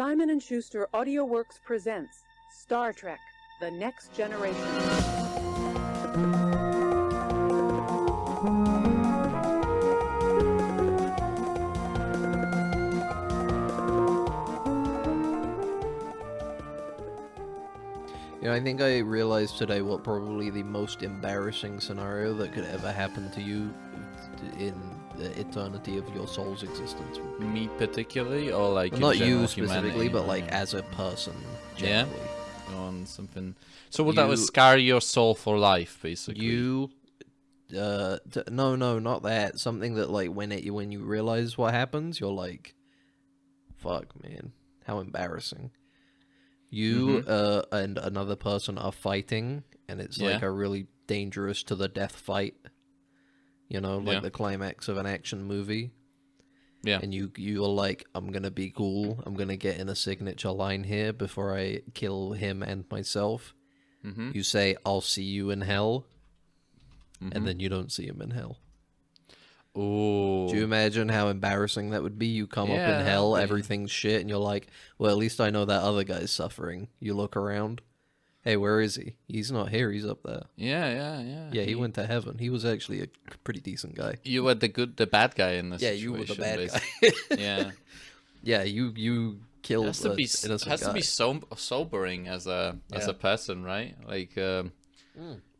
Simon & Schuster AudioWorks presents Star Trek: The Next Generation. I think I realized today what probably the most embarrassing scenario that could ever happen to you in the eternity of your soul's existence. Me particularly, or like Well, not you general specifically, humanity? but like as a person generally. On something. So that would scar your soul for life, basically. No, not that. Something that like when you realize what happens, you're like, fuck, man, how embarrassing. You and another person are fighting, and it's like a really dangerous to the death fight. You know, like the climax of an action movie. Yeah. And you're like, I'm gonna be cool. I'm gonna get in a signature line here before I kill him and myself. You say, I'll see you in hell. And then you don't see him in hell. Ooh. Do you imagine how embarrassing that would be? You come up in hell, everything's shit, and you're like, well, at least I know that other guy's suffering. You look around. Hey, where is he? He's not here, he's up there. Yeah. Yeah, he went to heaven. He was actually a pretty decent guy. You were the bad guy in this situation. Yeah, you were the bad guy. Yeah. Yeah, you killed an innocent guy. It has to be sobering as a person, right? Like,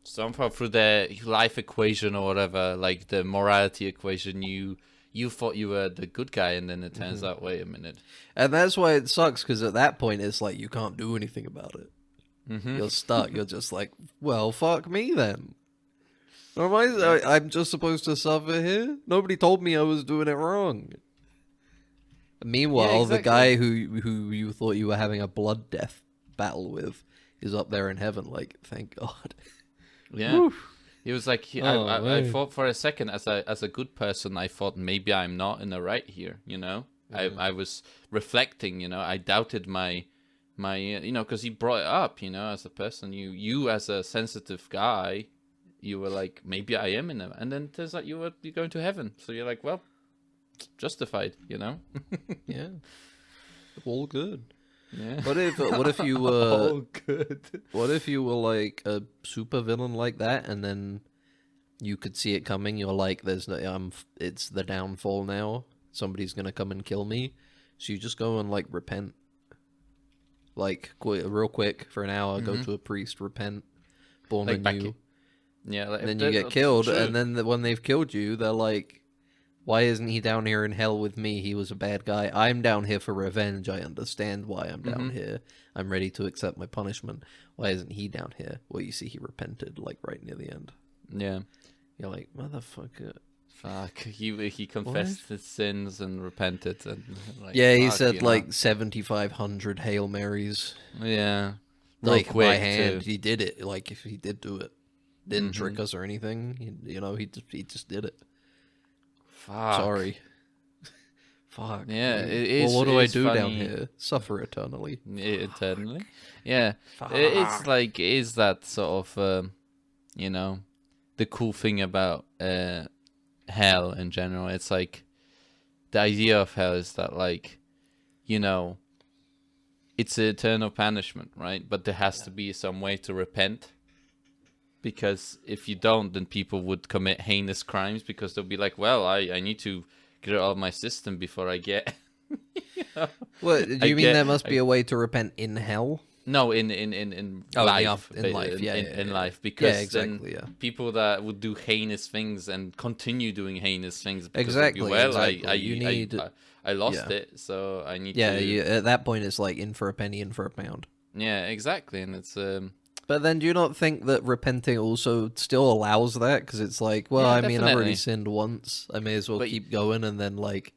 somehow through the life equation or whatever, like the morality equation, you thought you were the good guy, and then it turns out, wait a minute. And that's why it sucks, because at that point, it's like, you can't do anything about it. You're stuck. You're just like, well, fuck me then. I'm just supposed to suffer here? Nobody told me I was doing it wrong. Meanwhile, the guy who you thought you were having a blood death battle with is up there in heaven, like, thank God. Yeah. Woof. He was like, I thought for a second, as a good person, I thought maybe I'm not in the right here, you know? I was reflecting, you know, I doubted my you know, because he brought it up, you know, as a person, you as a sensitive guy, you were like, maybe I am in them, and then it turns out you're going to heaven, so you're like, well, justified, you know. Yeah, all good. Yeah. What if you were all good? What if you were like a super villain like that, and then you could see it coming? You're like, it's the downfall now. Somebody's gonna come and kill me, so you just go and like repent. Like, real quick, for an hour, go to a priest, repent, born like anew. And then you get killed, and then when they've killed you, they're like, why isn't he down here in hell with me? He was a bad guy. I'm down here for revenge. I understand why I'm down here. I'm ready to accept my punishment. Why isn't he down here? Well, you see, he repented, like, right near the end. Yeah. You're like, motherfucker. Fuck, he confessed his sins and repented, and like, yeah, he said like 7,500 Hail Marys. Yeah, like by hand. He did it. Like, if he did do it, didn't trick us or anything. He just did it. Fuck. Sorry. Fuck. Yeah, it is. Well, what do I do funny. down here? Suffer eternally. Eternally. Yeah, Fuck. It's like, is that sort of you know, the cool thing about hell in general. It's like, the idea of hell is that, like, you know, it's an eternal punishment, right? But there has to be some way to repent, because if you don't, then people would commit heinous crimes, because they'll be like, well, I need to get it out of my system before I get you know? What do you mean? There must be a way to repent in hell? No, in life, in life, because exactly, then people that would do heinous things and continue doing heinous things, exactly. I lost it, so I need to. Yeah, at that point, it's like in for a penny, in for a pound. Yeah, exactly, and it's. But then, do you not think that repenting also still allows that? Because it's like, well, I mean, I've already sinned once. I may as well keep going, and then like.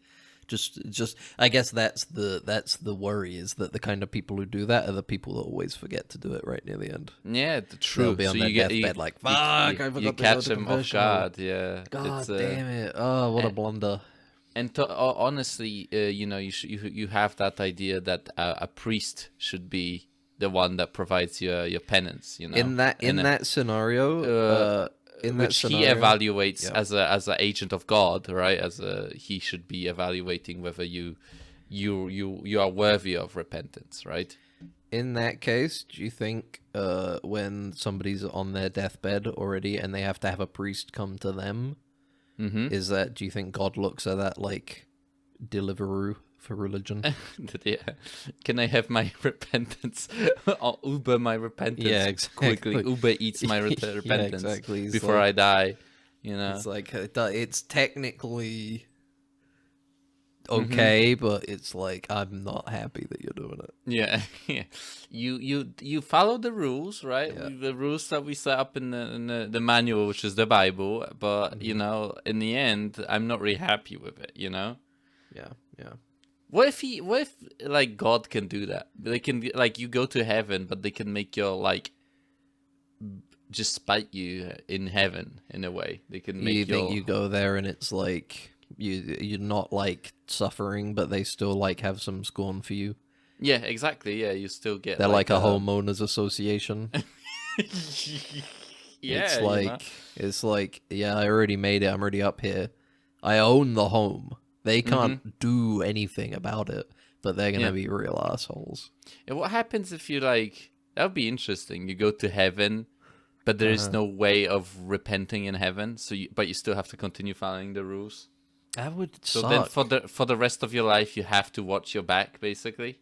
Just I guess that's the worry, is that the kind of people who do that are the people that always forget to do it right near the end. Yeah, true. They'll be on their deathbed like, fuck, I forgot you catch them off guard. Yeah, God damn it! Oh, what a blunder. And honestly, you know, you have that idea that a priest should be the one that provides your penance. You know, in that scenario. Which he evaluates as an agent of God, right? He should be evaluating whether you you are worthy of repentance, right? In that case, do you think when somebody's on their deathbed already and they have to have a priest come to them, Mm-hmm. do you think God looks at that like Deliveroo for religion? Yeah. Can I have my repentance? I'll Uber my repentance. Yeah, exactly. Quickly. Uber eats my Yeah, repentance exactly. It's before I die. You know. It's like it's technically okay, but it's like I'm not happy that you're doing it. Yeah, yeah. You follow the rules, right? Yeah. The rules that we set up in the manual, which is the Bible. But you know, in the end, I'm not really happy with it. You know. Yeah, yeah. What if like God can do that? They can like you go to heaven, but they can make your like just spite you in heaven in a way. They can make You think you go there and it's like you're not like suffering, but they still like have some scorn for you. Yeah, exactly. Yeah, you still get. They're like a homeowners association. Yeah, it's you like know? it's like yeah, I already made it. I'm already up here. I own the home. They can't do anything about it, but they're gonna be real assholes. And what happens if you like? That would be interesting. You go to heaven, but there is no way of repenting in heaven. So, but you still have to continue following the rules. That would So suck. then, for the rest of your life, you have to watch your back, basically,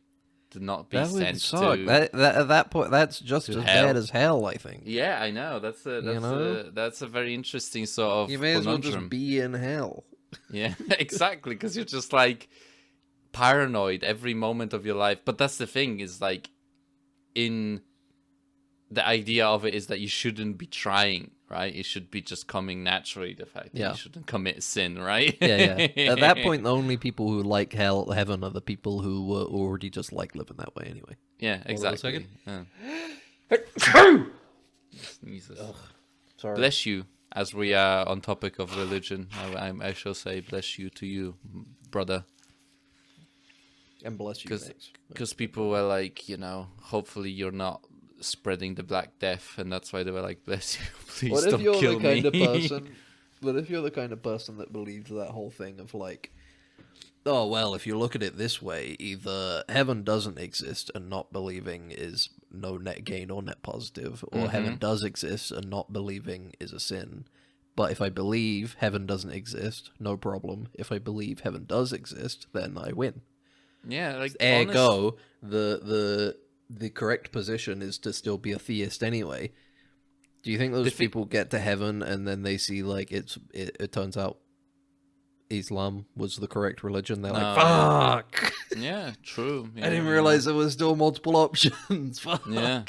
to not be That would sent suck. to. That at that point, that's just as hell. bad as hell. I think. Yeah, I know. That's a very interesting sort of You may as well conundrum. just be in hell. Yeah, exactly, because you're just like paranoid every moment of your life. But that's the thing is like, in the idea of it is that you shouldn't be trying, right? It should be just coming naturally. The fact that you shouldn't commit sin, right? Yeah. At that point, the only people who like heaven are the people who were already just like living that way anyway. Yeah, Hold on a exactly. second. Yeah. Jesus. Sorry. Bless you. As we are on topic of religion, I shall say bless you to you, brother. And bless you, Because people were like, you know, hopefully you're not spreading the Black Death, and that's why they were like, bless you, please What if don't you're kill the kind me. of person? What if you're the kind of person that believes that whole thing of like, oh well, if you look at it this way, either heaven doesn't exist and not believing is no net gain or net positive, or heaven does exist and not believing is a sin. But if I believe heaven doesn't exist, no problem. If I believe heaven does exist, then I win. Yeah, like Ergo, the correct position is to still be a theist anyway. Do you think those people get to heaven and then they see like it turns out Islam was the correct religion? They're like, fuck! Yeah, true. Yeah, I didn't realize there was still multiple options. Fuck! Yeah.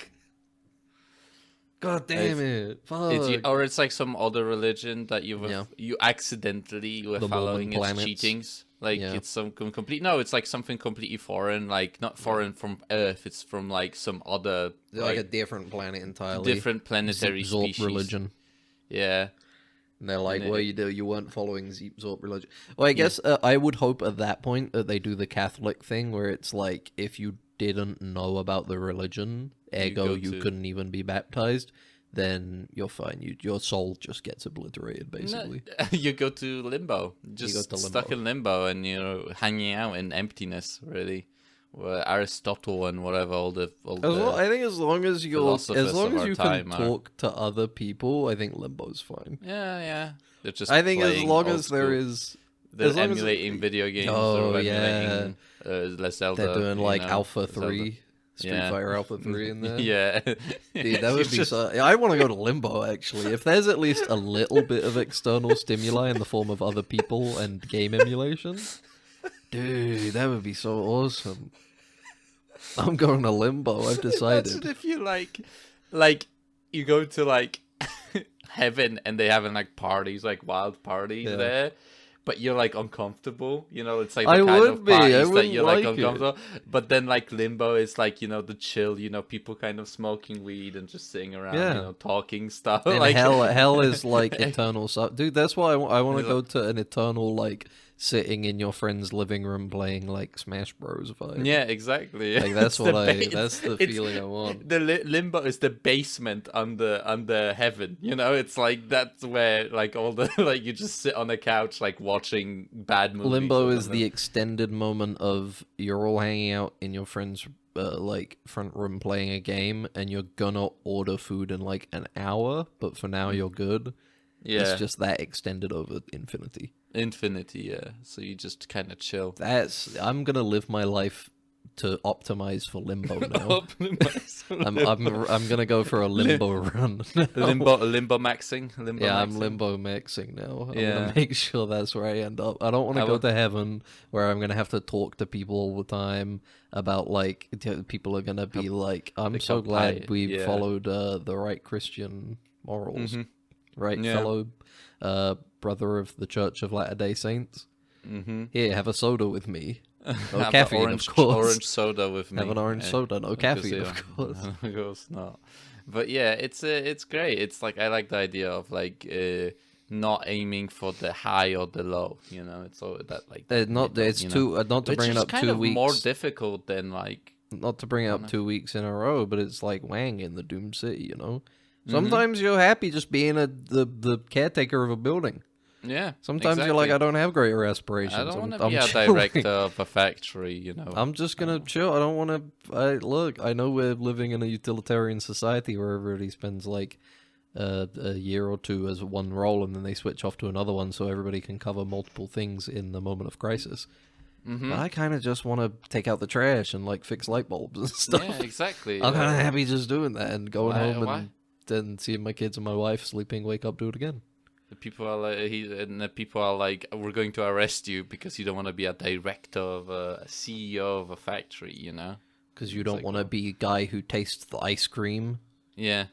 God damn it! Fuck! Or it's like some other religion that you accidentally were The following Mormon its planets. cheatings. Like it's some complete. No, it's like something completely foreign. Like not foreign from Earth. It's from like some other like a different planet entirely. different planetary Zorp species. religion. Yeah. And they're like, well, you weren't following Zorp religion. Well, I guess I would hope at that point that they do the Catholic thing where it's like, if you didn't know about the religion, ergo you couldn't even be baptized, then you're fine. Your soul just gets obliterated, basically. No, you go to limbo. Just go to stuck limbo. in limbo and you're hanging out in emptiness, really. Where Aristotle and whatever, I think as long as philosophers of our you time can are- talk to other people, I think limbo's fine. Yeah. They're just I think as playing long old as there school. is... They're as long as- emulating video games. Oh, or yeah. emulating Zelda. They're doing you like know, Alpha Zelda. 3, Street Yeah. Fighter Alpha 3 in there. Yeah. Dude, that would be so... I want to go to Limbo, actually. If there's at least a little bit of external stimuli in the form of other people and game emulation, dude, that would be so awesome. I'm going to Limbo, I've decided. Imagine if you like you go to like heaven and they having like parties, like wild parties there. But you're like uncomfortable, you know. It's like the I kind would of be. I parties that wouldn't you're like like it. uncomfortable. But then like limbo is like, you know, the chill, you know, people kind of smoking weed and just sitting around, Yeah. you know, talking stuff. And like hell is like eternal stuff. Dude, that's why I want to go to an eternal like sitting in your friend's living room playing like Smash Bros. Vibe. Yeah, exactly. Like that's It's what that's the it's- feeling I want. The limbo is the basement under heaven. You know, it's like that's where like all the like you just sit on a couch like watching bad movies. Limbo or is something. the extended moment of you're all hanging out in your friend's like front room playing a game, and you're gonna order food in like an hour, but for now you're good. Yeah, It's just that extended over infinity. infinity. Yeah, so you just kind of chill. I'm gonna live my life to optimize for limbo now. I'm gonna go for a limbo run. now. Limbomaxxing. Yeah, I'm limbo-maxing now. I'm Yeah. gonna make sure that's where I end up. I don't want to I go would- to heaven where I'm gonna have to talk to people all the time about like people are gonna be like, I'm so become glad pious, we yeah. followed the right Christian morals, right, Yeah. fellow brother of the Church of Latter-day Saints. Mm-hmm. Here, have a soda with me. No Have caffeine, orange, of course. Orange soda with me. Have an orange soda, no caffeine, yeah, of course. of course not. But yeah, it's great. It's like I like the idea of like not aiming for the high or the low. You know, it's all that like Not middle, it's you know? too not to Which bring it is up kind 2 of weeks. more difficult than like Not to bring it up 2 weeks in a row, but it's like Wang in the Doom City, you know. Mm-hmm. Sometimes you're happy just being the caretaker of a building. yeah. Sometimes you're like, I exactly. don't have greater aspirations. I don't want to I'm be a chilling. director of a factory. You know, I'm just gonna chill. I don't want to. Look, I know we're living in a utilitarian society where everybody spends like a year or two as one role, and then they switch off to another one, so everybody can cover multiple things in the moment of crisis. Mm-hmm. But I kind of just want to take out the trash and like fix light bulbs and stuff. yeah, exactly. I'm kind of happy just doing that and going Why- home why? and then seeing my kids and my wife sleeping, wake up, do it again. The people are like, the people are like, we're going to arrest you because you don't want to be a director of a CEO of a factory, you know? Because you It's don't like, want to well- be guy who tastes the ice cream. Yeah,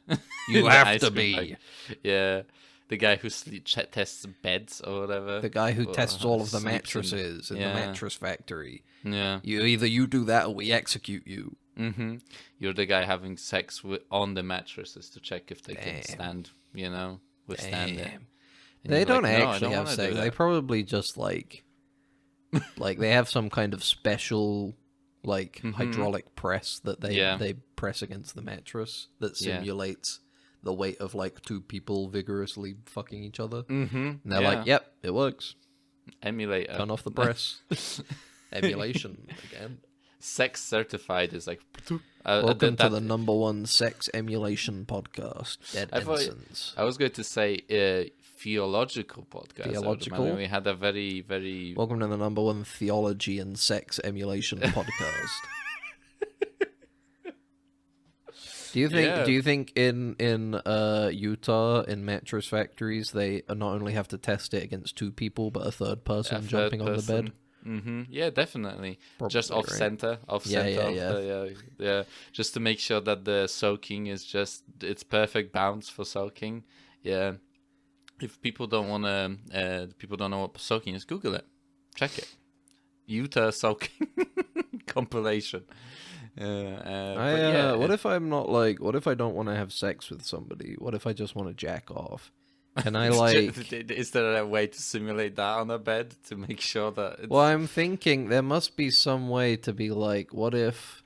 You The have ice to cream be. factory. Yeah, the guy who tests beds or whatever. The guy who Or tests all of the sleeps in- mattresses in the yeah. mattress factory. Yeah. You do that or we execute you. Mm-hmm. You're the guy having sex on the mattresses to check if they can Damn. stand, you know, withstand it. Damn. And They you're don't like, "No, I actually don't have wanna sex. do They that." probably just like they have some kind of special like hydraulic press that Yeah. they press against the mattress that Yeah. simulates the weight of like two people vigorously fucking each other. Mm-hmm. And they're like, "Yep, it works. emulator. Turn off the press." Emulation again. Sex certified is like. Welcome to that- the #1 sex emulation podcast, Dead I thought- Ensigns. I was going to say theological podcast. I would Theological? imagine. We had a very, very. Welcome to the #1 theology and sex emulation podcast. Do you think in Utah in mattress factories they not only have to test it against two people but a third person jumping on the bed? Mm-hmm. Yeah, definitely. Just Probably, off right? center, yeah. Just to make sure that the soaking is just it's perfect bounce for soaking. Yeah. If people don't know what soaking is, Google it, check it. Utah soaking compilation. What if I'm not like? What if I don't want to have sex with somebody? What if I just want to jack off? Can I like? Is there a way to simulate that on a bed to make sure that? It's... Well, I'm thinking there must be some way to be like, what if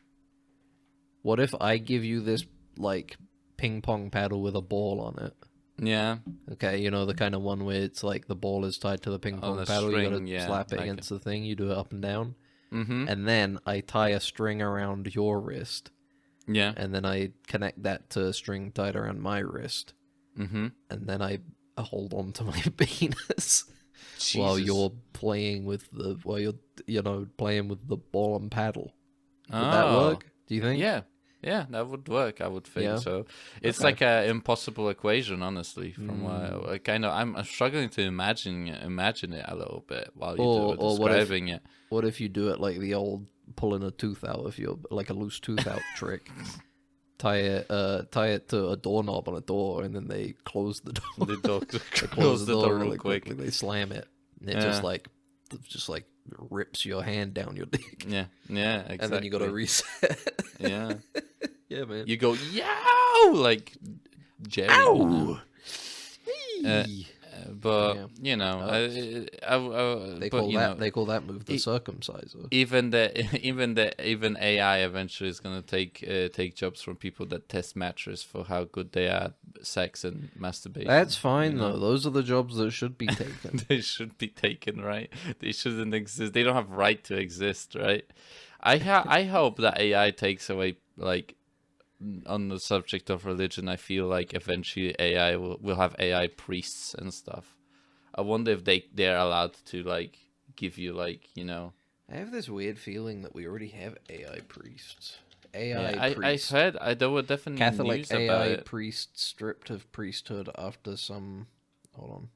I give you this like ping pong paddle with a ball on it? Yeah. Okay, you know the kind of one where it's like the ball is tied to the ping pong the paddle. You string, gotta yeah, slap it like against the thing. You do it up and down, Mm-hmm. and then I tie a string around your wrist, Yeah. and then I connect that to a string tied around my wrist, Mm-hmm. and then I hold on to my penis while you're playing with the playing with the ball and paddle. Would that work? Do you think? Yeah, that would work. I would think Yeah. so. It's Okay. like an impossible equation, honestly. From what I kind of, I'm struggling to imagine it a little bit while you're describing it. What if you do it like the old pulling a tooth out if you're like a loose tooth out trick? Tie it to a doorknob on a door, and then they close the door. The door They close the door real quick. They slam it, and it Yeah. just like rips your hand down your dick, Yeah, exactly. and then you gotta reset. Yeah, Yeah, man. you go yow like Jerry. Ow! Uh, But Yeah. you know, They but, call you that know, they call that move the circumciser. even AI eventually is gonna take jobs from people that test matches for how good they are at sex and masturbation. That's fine you know? though. Those are the jobs that should be taken. They should be taken, right? They shouldn't exist. They don't have right to exist, right? I hope that AI takes away, like, on the subject of religion. I feel like eventually AI will have AI priests and stuff. I wonder if they're allowed to, like, give you, like, you know. I have this weird feeling that we already have AI priests. Yeah, AI priest. I've heard there were definitely Catholic news about AI it. priest stripped of priesthood after some. Hold on.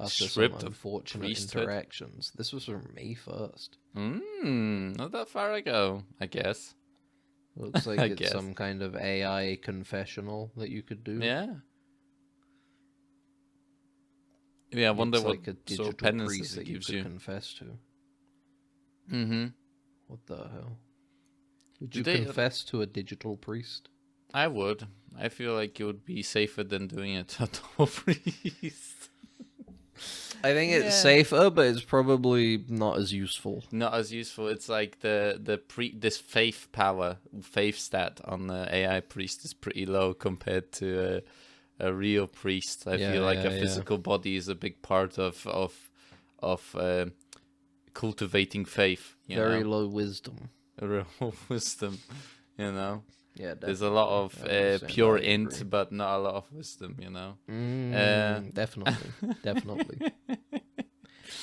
After Stripped some of unfortunate priesthood? interactions. This was from May 1st. Not that far ago, I guess. Looks like I it's guess. some kind of AI confessional that you could do. Yeah. Yeah, I wonder it's what like a sort digital of penances priest it that you gives could you. confess to. Mm-hmm. What the hell? Would Do you they- confess to a digital priest? I would. I feel like it would be safer than doing it to a priest. I think it's Yeah. safer, but it's probably not as useful. Not as useful. It's like this faith stat on the AI priest is pretty low compared to a real priest. I Yeah, feel like yeah, a yeah. physical body is a big part of cultivating faith. Very low wisdom. Real wisdom. You know, Yeah, there's a lot of I understand pure that, I int, agree. but not a lot of wisdom. You know. Definitely.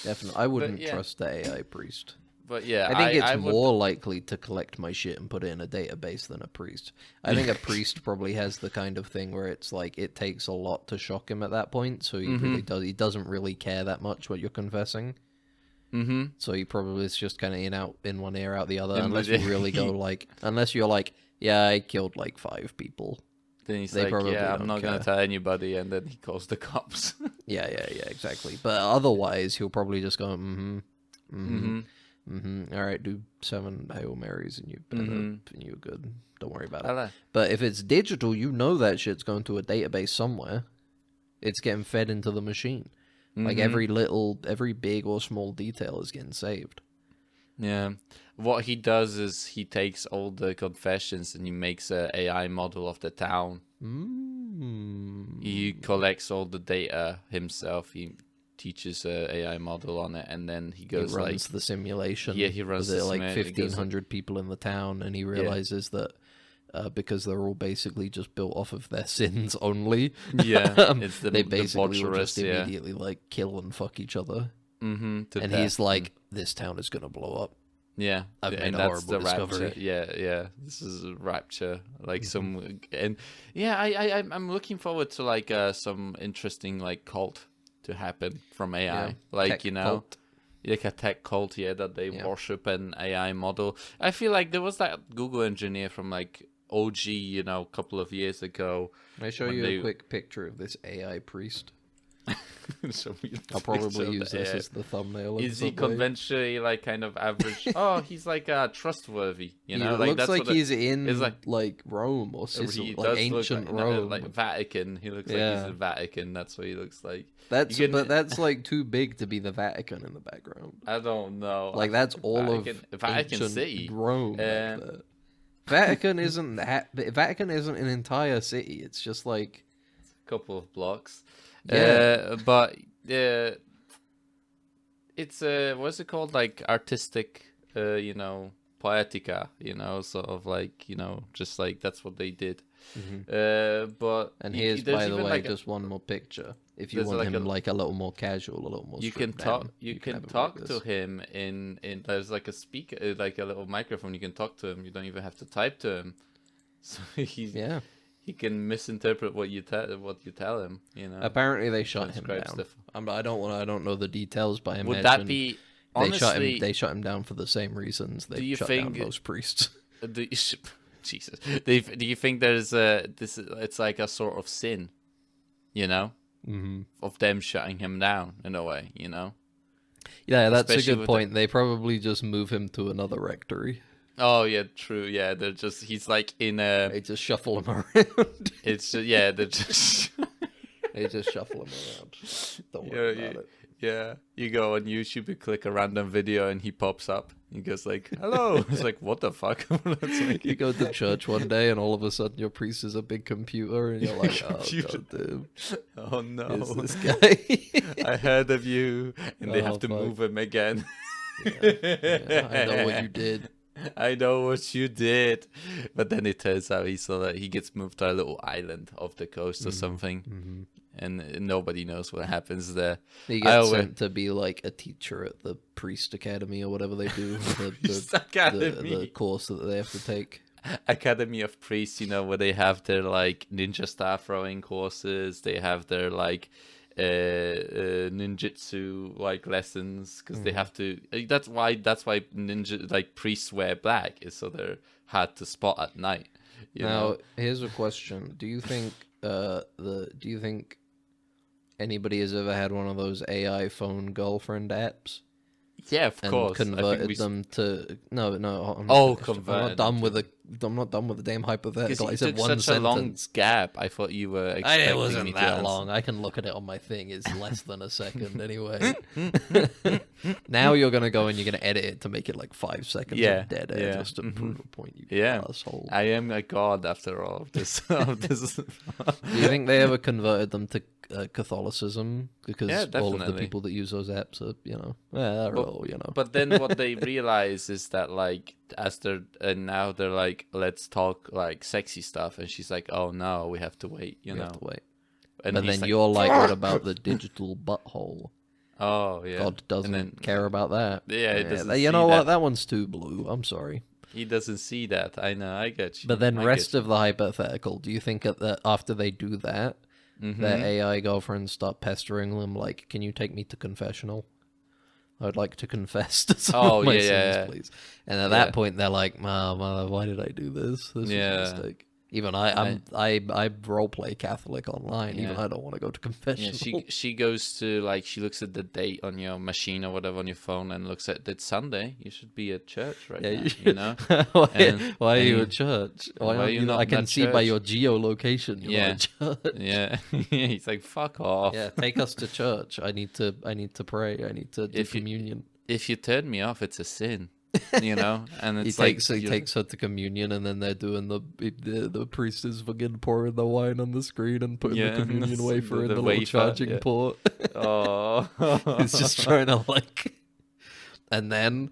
Definitely. I wouldn't yeah. trust the AI priest. But yeah, I think it's I would, more likely to collect my shit and put it in a database than a priest. I think a priest probably has the kind of thing where it's like it takes a lot to shock him at that point, so he doesn't really care that much what you're confessing. Mm-hmm. So he probably is just kind of in one ear out the other, In unless the- you really go like, unless you're like, yeah, I killed like 5 people. Then he's They like, probably yeah, I'm don't not gonna care. tell anybody, and then he calls the cops. Yeah, exactly. But otherwise, he'll probably just go, all right, do 7 Hail Marys and and you're good. Don't worry about I it. like- But if it's digital, you know that shit's going to a database somewhere. It's getting fed into the machine. Like every big or small detail is getting saved. Yeah. What he does is he takes all the confessions and he makes a AI model of the town. He collects all the data himself. He teaches a AI model on it, and then he goes He runs like, the simulation. Yeah, he runs with the like simulation. He goes, 1,500 people in the town, and he realizes that because they're all basically just built off of their sins only. Yeah, it's the they basically will debaucherous, just immediately like kill and fuck each other. And death. he's like, "This town is gonna blow up." Yeah, I've made and a that's horrible the discovery. rapture. Yeah. This is a rapture, like some, and yeah, I'm looking forward to like some interesting like cult to happen from AI, Yeah, like tech you know, cult. like a tech cult, that they worship an AI model. I feel like there was that Google engineer from like OG, a couple of years ago. Can I show when you they- a quick picture of this AI priest? So we- I'll probably so use the this AI as the thumbnail. Is he conventionally like kind of average? Oh, he's like trustworthy, He like looks that's like what he's in it's like Rome or Sicily, he like does ancient look like, Rome. like Vatican. He looks like he's Yeah. in Vatican. That's what he looks like. That's You can- but that's like too big to be the Vatican in the background. I don't know. Like that's all Vatican, of Vatican ancient City. Rome. Back there. Vatican isn't that. Vatican isn't an entire city. It's just like Couple of blocks. Yeah. But it's what's it called? Like artistic, poetica. Sort of like just like that's what they did. But And you- here's, there's by the even, way, like, just one more picture. If you there's want like him a- like a little more casual, a little more you can stripped talk down, you can have him talk like to this. him in there's like a speaker, like a little microphone. You can talk to him. You don't even have to type to him. So Yeah. he can misinterpret what you tell him. Apparently, they shut him transcribe down. stuff. I don't know the details, but I Would imagine that be honestly? They shut him down for the same reasons they Do you shut think- down most priests. Do you, Jesus, do you think there's it's like a sort of sin, of them shutting him down in a way, Yeah, that's Especially a good with point. They probably just move him to another rectory. Oh yeah, true. Yeah, he's like in a. They just shuffle him around. It's they're just. They just shuffle them around. Don't Yeah, worry about it. yeah. You go on YouTube, you click a random video, and he pops up. He goes like, "Hello." It's like, what the fuck? It's like, You go to church one day, and all of a sudden your priest is a big computer, and you're like, "Oh Computer. god, dude, oh no, who's this guy?" I heard of you, and they Oh, have to fuck. move him again. Yeah, I know what you did. I know what you did. But then it turns out he gets moved to a little island off the coast or something. And nobody knows what happens there. He I gets always- sent to be like a teacher at the priest academy or whatever they do. Priest Academy. The course that they have to take. Academy of Priests, where they have their like ninja star throwing courses. They have their like ninjutsu like lessons because they have to. That's why ninja like priests wear black is so they're hard to spot at night. You Now, know? here's a question: do you think anybody has ever had one of those AI phone girlfriend apps? Yeah, of And course. converted them to no. I'm not Oh, finished. I'm converted not done them with the. I'm not done with the damn Because hypothetical. I you said took one such a long sentence. gap. I thought you were expecting It me wasn't to that answer. long. I can look at it on my thing. It's less than a second anyway. Now you're gonna go and you're gonna edit it to make it like 5 seconds Yeah, of dead air yeah, just to prove a point. You Yeah. asshole. I am a god after all of this. Of this. Do you think they ever converted them to Catholicism? Because Yeah, all of the definitely. people that use those apps are, they're But- all, But then what they realize is that like now they're like, let's talk like sexy stuff, and she's like, oh no, we have to wait, you you know. have to wait. And But he's then like, you're like, what about the digital butthole? oh yeah, God doesn't and then care about that. Yeah, it doesn't You see know what? that. That one's too blue. I'm sorry. he doesn't see that. I know, I get you. But then I rest get of the hypothetical, do you think that after they do that, you. their AI girlfriends start pestering them like, can you take me to confessional? I'd like to confess to some Oh, of my yeah, sins, yeah. please. And at Yeah. that point, they're like, Mother, why did I do this? This Yeah. was a mistake. Even I roleplay Catholic online. Even Yeah. I don't want to go to Yeah, confessional. she goes to like she looks at the date on your machine or whatever on your phone and looks at it's Sunday. You should be at church right Yeah, now. you You know. why, And- why are and you you- at church? why Why are aren't you you? not I can at see by church? your geolocation. You're Yeah. not at church. Yeah, he's like, fuck off. Yeah, take us to church. I need to pray. I need to do If you- communion. If you turn me off, it's a sin. You know, and He it's like takes her to communion, and then they're doing the priest is fucking pouring the wine on the screen and putting Yeah, the communion the- wafer in the the little wafer, charging yeah. port. Oh, He's just trying to like, and then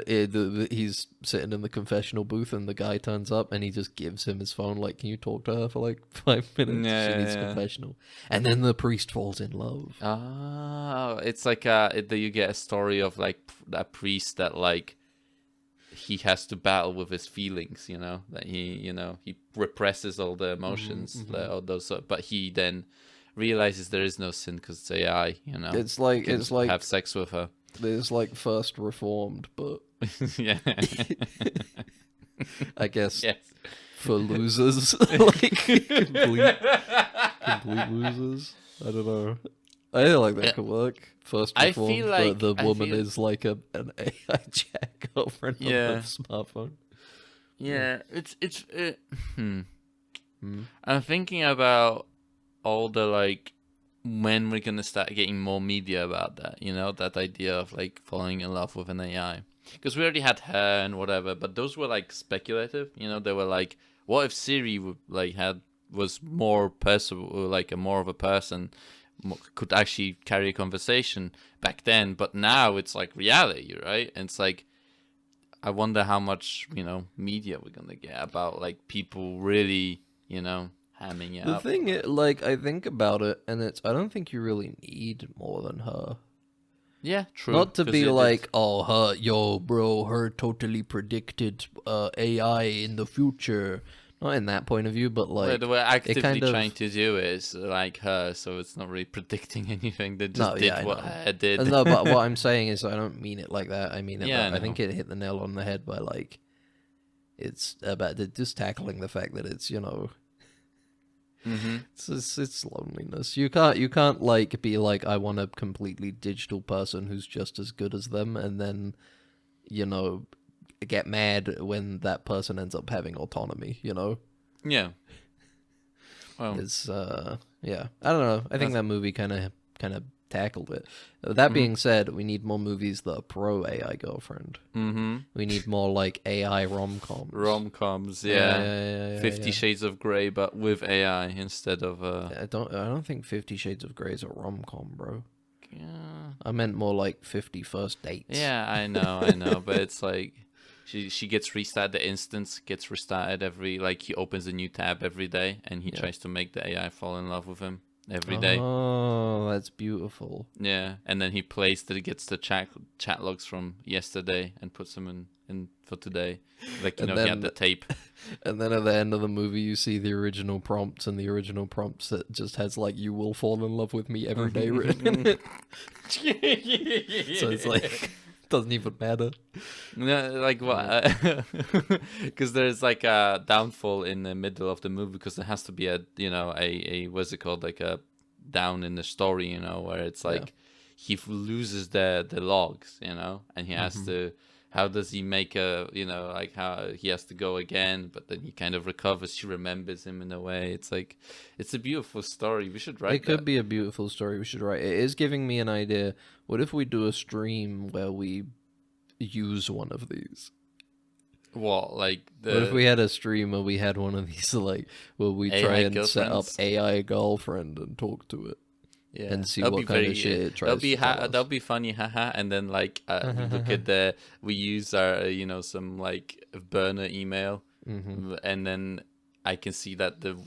he's sitting in the confessional booth, and the guy turns up, and he just gives him his phone, like, can you talk to her for like 5 minutes? Yeah, She needs yeah. confessional, and then the priest falls in love. Oh, it's like you get a story of like a priest that like he has to battle with his feelings, you know, that he represses all the emotions, all those, but he then realizes there is no sin because it's AI, you know. It's like Can it's like have sex with her. there's like First Reformed, but Yeah. I guess Yes. for losers, like complete losers. I don't know. I feel like that Yeah. could work. First I Reformed, feel but like- the I woman feel- is like an AI chat girlfriend on Yeah. the smartphone. Yeah, I'm thinking about all the like when we're gonna start getting more media about that. You know, that idea of like falling in love with an AI. Because we already had her and whatever, but those were like speculative. You know, they were like, what if Siri was more personal, like more of a person, could actually carry a conversation back then. But now it's like reality, right? And it's like, I wonder how much, media we're gonna get about like people really, hamming it The up. thing, like, I think about it, and I don't think you really need more than her. Yeah, true. Not to 'cause be it- like, oh, her totally predicted AI in the future. Not in that point of view, but Well, like, they were actively kind of- trying to do is like her, so it's not really predicting anything. They just No, did yeah, I what know. her did. No, but what I'm saying is I don't mean it like that. I mean it Yeah, I I think it hit the nail on the head by like it's about just tackling the fact that it's Mm-hmm. it's loneliness. You can't like be like I want a completely digital person who's just as good as them, and then get mad when that person ends up having autonomy. Yeah. Well, It's Yeah, I don't know. I think that movie kind of tackled it. That being said, we need more movies that are pro AI girlfriend. Mm-hmm. We need more like AI rom-coms. Rom-coms, Yeah, 50 Shades of Grey, but with AI instead of I don't think 50 Shades of Grey is a rom-com, bro. Yeah. I meant more like 50 First Dates. Yeah, I know, but it's like she gets restarted. The instance gets restarted every, like, he opens a new tab every day, and he tries to make the AI fall in love with him every day. Oh, that's beautiful. Yeah, and then he gets the chat logs from yesterday and puts them in for today. Like, And he then- had the tape. And then at the end of the movie, you see the original prompts, and the original prompts that just has like "You will fall in love with me every day" written in it. So it's like doesn't even matter. No, like what? Because there's like a downfall in the middle of the movie, because there has to be a what's it called, like a down in the story, where it's like he loses the logs, and he has to. How does he make like how he has to go again, but then he kind of recovers. She remembers him in a way. It's like, it's a beautiful story. We should write It could be a beautiful story. We should write. It is giving me an idea. What if we do a stream where we use one of these? What, like What if we had a stream where we had one of these, like, where we AI try and set up girlfriends? AI girlfriend and talk to it? Yeah. And see That'll what be kind of shit it tries to tell us. that'll be funny, haha. And then like we look at we use our some like burner email, and then I can see that the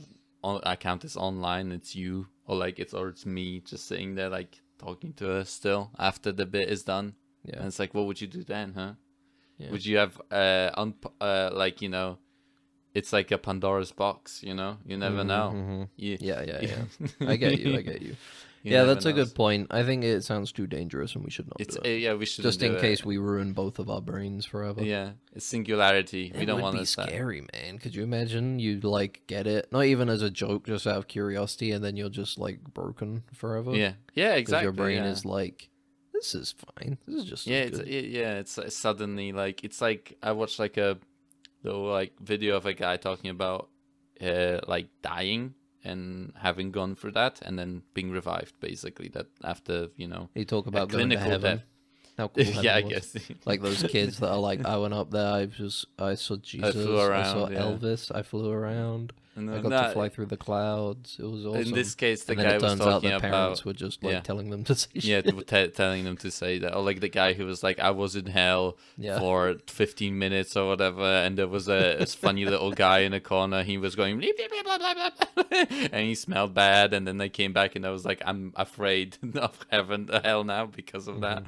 account is online. It's you, or it's me just sitting there like talking to her still after the bit is done. Yeah. And it's like, what would you do then, huh? Yeah. Would you have it's like a Pandora's box, you never know. Yeah. I get you. You Yeah, never that's a knows. good point. I think it sounds too dangerous, and we should not It's do it. yeah, we should Just in case we ruin both of our brains forever. Yeah, it's singularity. We It don't would want be to scary, man. Could you imagine you like get it, not even as a joke, just out of curiosity, and then you're just like broken forever? Yeah, because exactly. your brain yeah. is like, this is fine. This is just Yeah, as good. it's suddenly like, it's like I watched like a little like video of a guy talking about like dying and having gone through that and then being revived, basically, that after You talk about going to clinical heaven. death. How cool heaven Yeah, I was. guess. Like those kids that are like, I went up there, I saw Jesus, I saw around, yeah. Elvis, I flew around, And I then got to that- fly through the clouds. It was awesome. In this case, the and then guy it was turns out talking the parents about were just like yeah. telling them to say yeah, shit. telling them to say that, or like the guy who was like, I was in hell Yeah. for 15 minutes or whatever, and there was a funny little guy in a corner. He was going blah, blah, blah, blah, blah, blah, and he smelled bad. And then they came back, and I was like, I'm afraid of hell now because of that.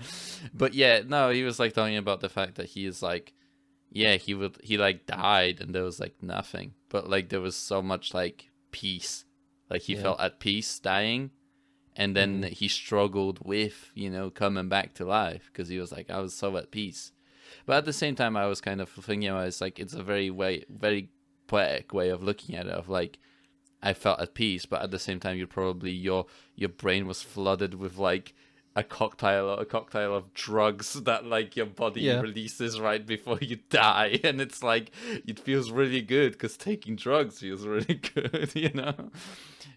But yeah, no, he was like talking about the fact that he is like, yeah, he like died, and there was like nothing, but like there was so much like peace, like he felt at peace dying. And then he struggled with, coming back to life, because he was like, I was so at peace. But at the same time, I was kind of thinking, it's like, it's a very poetic way of looking at it, of like, I felt at peace, but at the same time, your brain was flooded with like a cocktail of drugs that like your body releases right before you die, and it's like, it feels really good because taking drugs feels really good,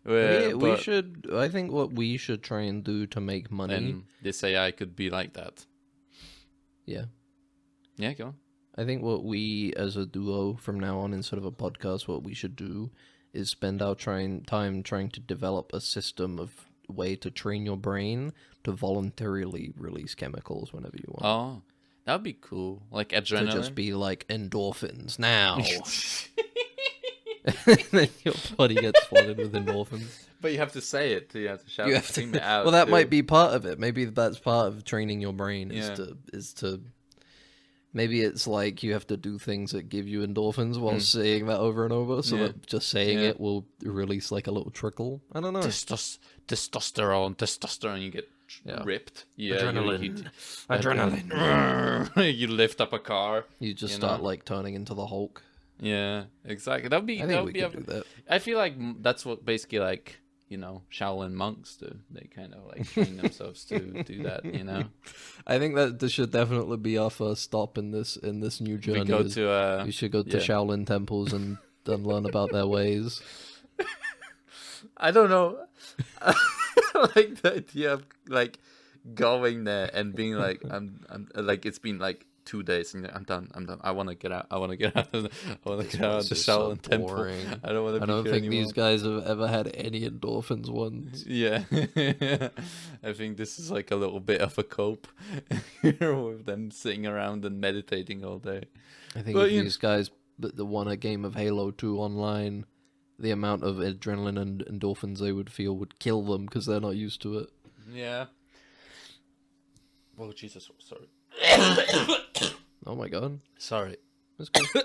We should. I think what we should try and do to make money. And this AI could be like that. Yeah. Yeah, go on. I think what we, as a duo, from now on, instead of a podcast, what we should do is spend our time trying to develop a system of way to train your brain to voluntarily release chemicals whenever you want. Oh, that'd be cool. Like adrenaline. To just be like endorphins now. Then your body gets flooded with endorphins. But you have to say it. You have to shout You it, have scream to, it out. well, that too. might be part of it. Maybe that's part of training your brain Yeah. is to. Maybe it's like you have to do things that give you endorphins while saying that over and over, so that just saying it will release like a little trickle. I don't know. Testosterone. You get ripped. Yeah, Adrenaline. Adrenaline. You lift up a car. You just you start know? like turning into the Hulk. Yeah, exactly. That'd be. I think we could do that. I feel like that's what basically like Shaolin monks do. They kind of like train themselves to do that. I think that this should definitely be our first stop in this new journey. We go to. We should go to Shaolin temples and learn about their ways. I don't know. like the idea of like going there and being like, I'm like, it's been like 2 days and I'm done. I want to get out. I want to get out. I want to get out of the Shaolin Temple. boring. I don't want to. I don't here think anymore. these guys have ever had any endorphins once. Yeah, I think this is like a little bit of a cope with them sitting around and meditating all day. I think if these guys won a game of Halo 2 online, the amount of adrenaline and endorphins they would feel would kill them because they're not used to it. Yeah. Oh Jesus! Sorry. Oh my god. Sorry. That's good.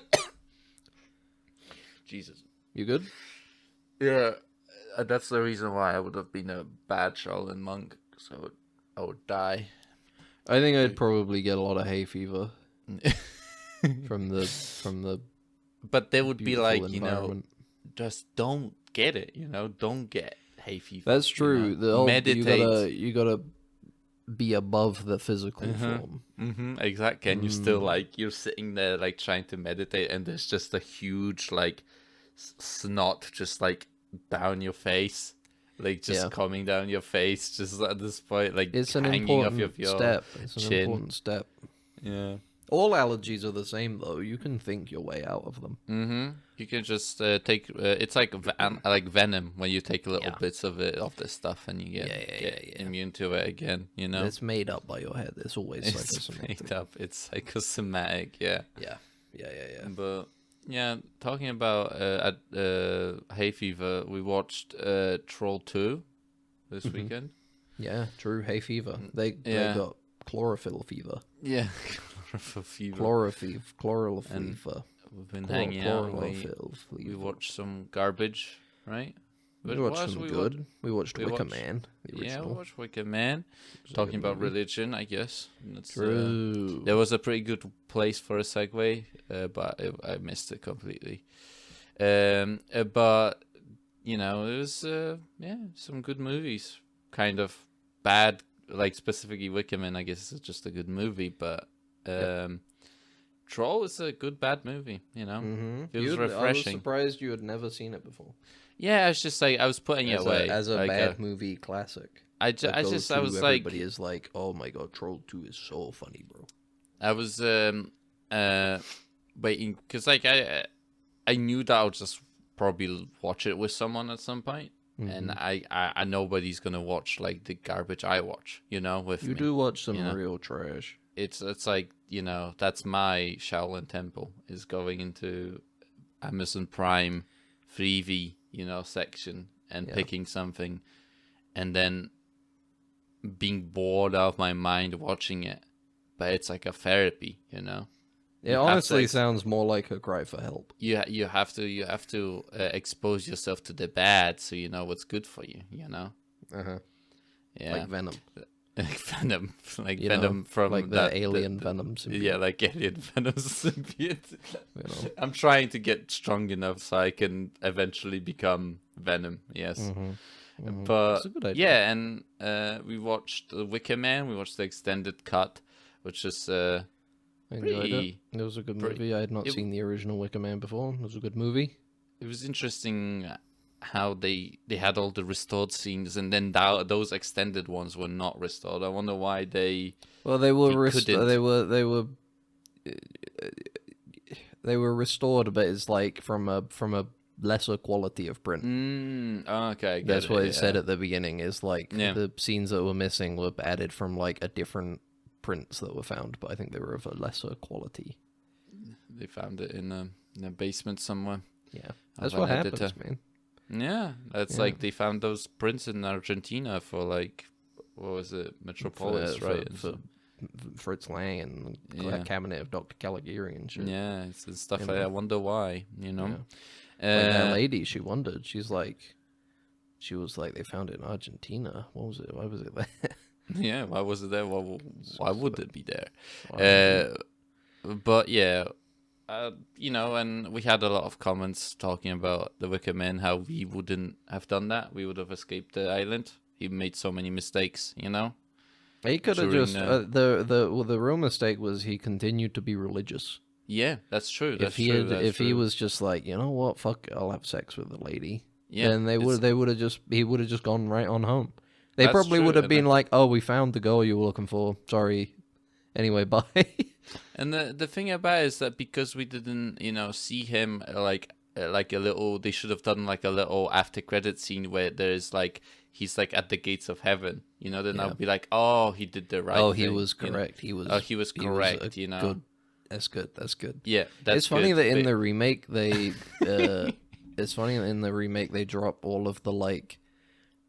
Jesus. You good? Yeah, that's the reason why I would have been a bad Shaolin monk. So I would die. I think I'd probably get a lot of hay fever from the But they would be beautiful like, environment. just don't get it. Don't get hay fever. That's true. Meditate. You gotta be above the physical form. Exactly. And you're still like, you're sitting there like trying to meditate, and there's just a huge like snot just like down your face, like just coming down your face, just at this point, like It's an hanging important off your step. It's an chin. important step. Yeah. All allergies are the same, though. You can think your way out of them. You can just take. It's like like venom when you take little bits of it of this stuff, and you get immune to it again. It's made up by your head. It's always It's psychosomatic. made up. It's psychosomatic. Yeah. Yeah. But yeah, talking about hay fever, we watched Troll 2 this weekend. Yeah, true. Hay fever. They got chlorophyll fever. Yeah, chlorophyll fever. Chlorophyll And fever. We've been hanging out. Chlorophyll We fever. watched some garbage, right? We watched some good. We watched Wicker Man. The Yeah, we original. watched Wicker Man. It's a Talking good about movie. religion, I guess. That's, True. there was a pretty good place for a segue, but I missed it completely. But it was some good movies. Kind of bad, like specifically Wicker Man. I guess it's just a good movie, but Troll is a good bad movie. It was refreshing. I was surprised you had never seen it before. Yeah, I was just like, I was putting it away As a like bad movie classic. I was like, everybody is like, oh my god, Troll 2 is so funny, bro. I was waiting because like I knew that I would just probably watch it with someone at some point, and I nobody's gonna watch like the garbage I watch, with You me. do watch some real trash. It's like that's my Shaolin Temple is going into Amazon Prime freebie section and picking something, and then being bored out of my mind watching it, but it's like a therapy, It honestly sounds more like a cry for help. You have to expose yourself to the bad so you know what's good for you. Uh-huh. Yeah, Like Venom. like Venom, like You Venom know, from like that, the alien Venom symbiote. Yeah, like alien Venom symbiote. You know. I'm trying to get strong enough so I can eventually become Venom. Yes. But That's a good idea. yeah, and we watched The Wicker Man. We watched the extended cut, which is I enjoyed pretty- it. It was a good pretty- movie. I had not it- seen the original Wicker Man before. It was a good movie. it was interesting how they had all the restored scenes, and then those extended ones were not restored. I wonder why they. Well, they were couldn't. they were restored, but it's like from a lesser quality of print. Okay, I get That's what it it said at the beginning. Is like Yeah. the scenes that were missing were added from like a different prints that were found, but I think they were of a lesser quality. They found it in a basement somewhere. Yeah, that's an what editor. happens, man. Yeah, that's Yeah. like they found those prints in Argentina for like, what was it, Metropolis, right? And For Fritz Lang and Yeah. Cabinet of Dr. Caligari and shit. yeah, it's the stuff. You know. I wonder why. Yeah. Like that Uh, lady, she wondered. She was like, they found it in Argentina. What was it? Why was it there? yeah, why was it there? Why would it be there? Why? But yeah, and we had a lot of comments talking about the Wicker Man, how we wouldn't have done that. We would have escaped the island. He made so many mistakes, He could have during just the real mistake was he continued to be religious. Yeah, that's true. That's If he true. had, that's if he true. was just like, you know what, fuck, I'll have sex with a lady. Yeah, then he would have just gone right on home. They That's probably true, would have and been like, "Oh, we found the girl you were looking for. Sorry. Anyway, bye." And the thing about it is that because we didn't, see him like a little, they should have done like a little after credit scene where there's like he's like at the gates of heaven. Then Yeah. I'll be like, oh, he did the right Oh, thing. he was correct. He was. He was he correct. a Good. That's good. That's good. Yeah, that's It's funny good, that in but- the remake they. It's funny that in the remake they drop all of the like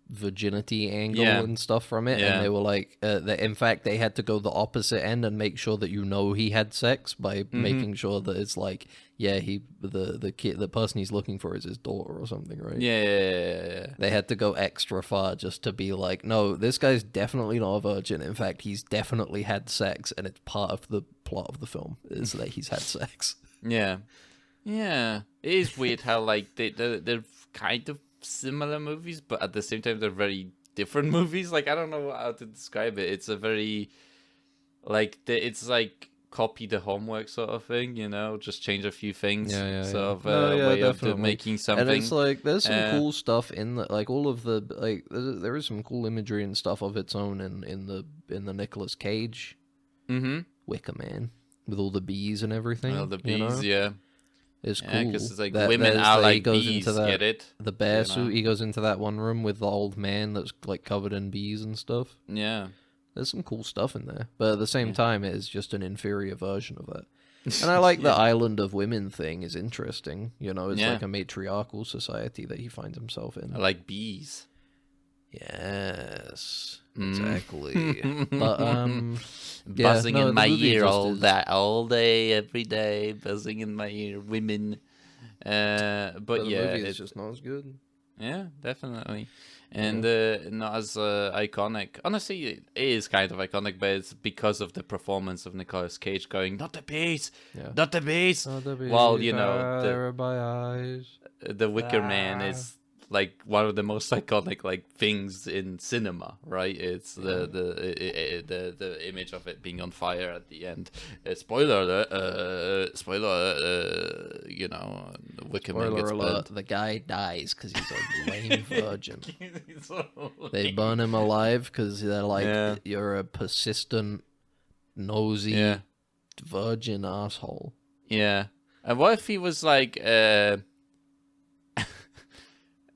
virginity angle Yeah. and stuff from it, Yeah. and they were like, in fact, they had to go the opposite end and make sure that he had sex by making sure that it's like, yeah, the person he's looking for is his daughter or something, right? Yeah. They had to go extra far just to be like, no, this guy's definitely not a virgin. In fact, he's definitely had sex, and it's part of the plot of the film is that he's had sex. Yeah. It is weird how like they're kind of similar movies, but at the same time they're very different movies. Like I don't know how to describe it. It's a very like it's like copy the homework sort of thing, just change a few things. Yeah. Sort of No, yeah, way of definitely. making something. And it's like there's some Uh, cool stuff in the like all of the like there is some cool imagery and stuff of its own in the Nicolas Cage Wicker Man with all the bees and everything. Well, the you know? bees, yeah. It's cool. Yeah, because it's like That- women there's are he like goes bees, into that, get it? the bear You suit. know? He goes into that one room with the old man that's like covered in bees and stuff. Yeah. There's some cool stuff in there, but at the same time, it is just an inferior version of that. And I like the Yeah. island of women thing is interesting. It's Yeah. like a matriarchal society that he finds himself in. I like bees. Yes, Mm. exactly. But Buzzing no, in the my movie ear just all is- all day, every day, buzzing in my ear, women. But the yeah, movie is just not as good. yeah, definitely, and not as iconic. Honestly, it is kind of iconic, but it's because of the performance of Nicolas Cage going, "Not the bees, Yeah. not the bees." Well, there are my eyes. the Wicker Man is like one of the most iconic like things in cinema, right? It's the image of it being on fire at the end. Spoiler alert! The Wicker Man Spoiler gets alert: burnt. the guy dies because he's a lame virgin. It's so They lame. burn him alive because they're like, Yeah. you're a persistent, nosy, Yeah. virgin asshole. Yeah. And what if he was like,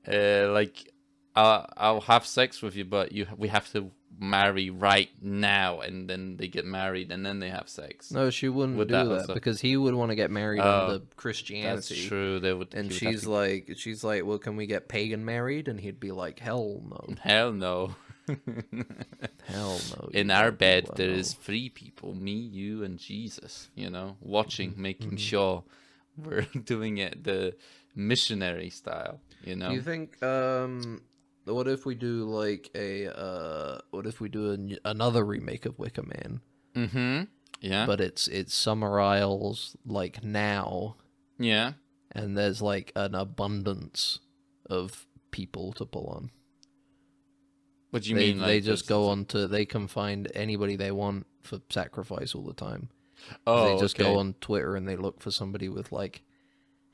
like, I'll have sex with you, but we have to marry right now, and then they get married, and then they have sex. No, she wouldn't Would do that that also- because he would want to get married Oh, under Christianity. That's true. They would. And he would have she's like, well, can we get pagan married? And he'd be like, hell no, to- hell no. hell no. In you our won't do bed, that, there no." is 3 people: me, you, and Jesus. Watching, Mm-hmm. making sure we're doing it the missionary style. Do you think what if we do like another remake of Wicker Man, Mm-hmm. Yeah. but it's Summer Isles like now, Yeah. and there's like an abundance of people to pull on. What do you They mean? they Like just go on to they can find anybody they want for sacrifice all the time. Oh, They just okay. go on Twitter and they look for somebody with like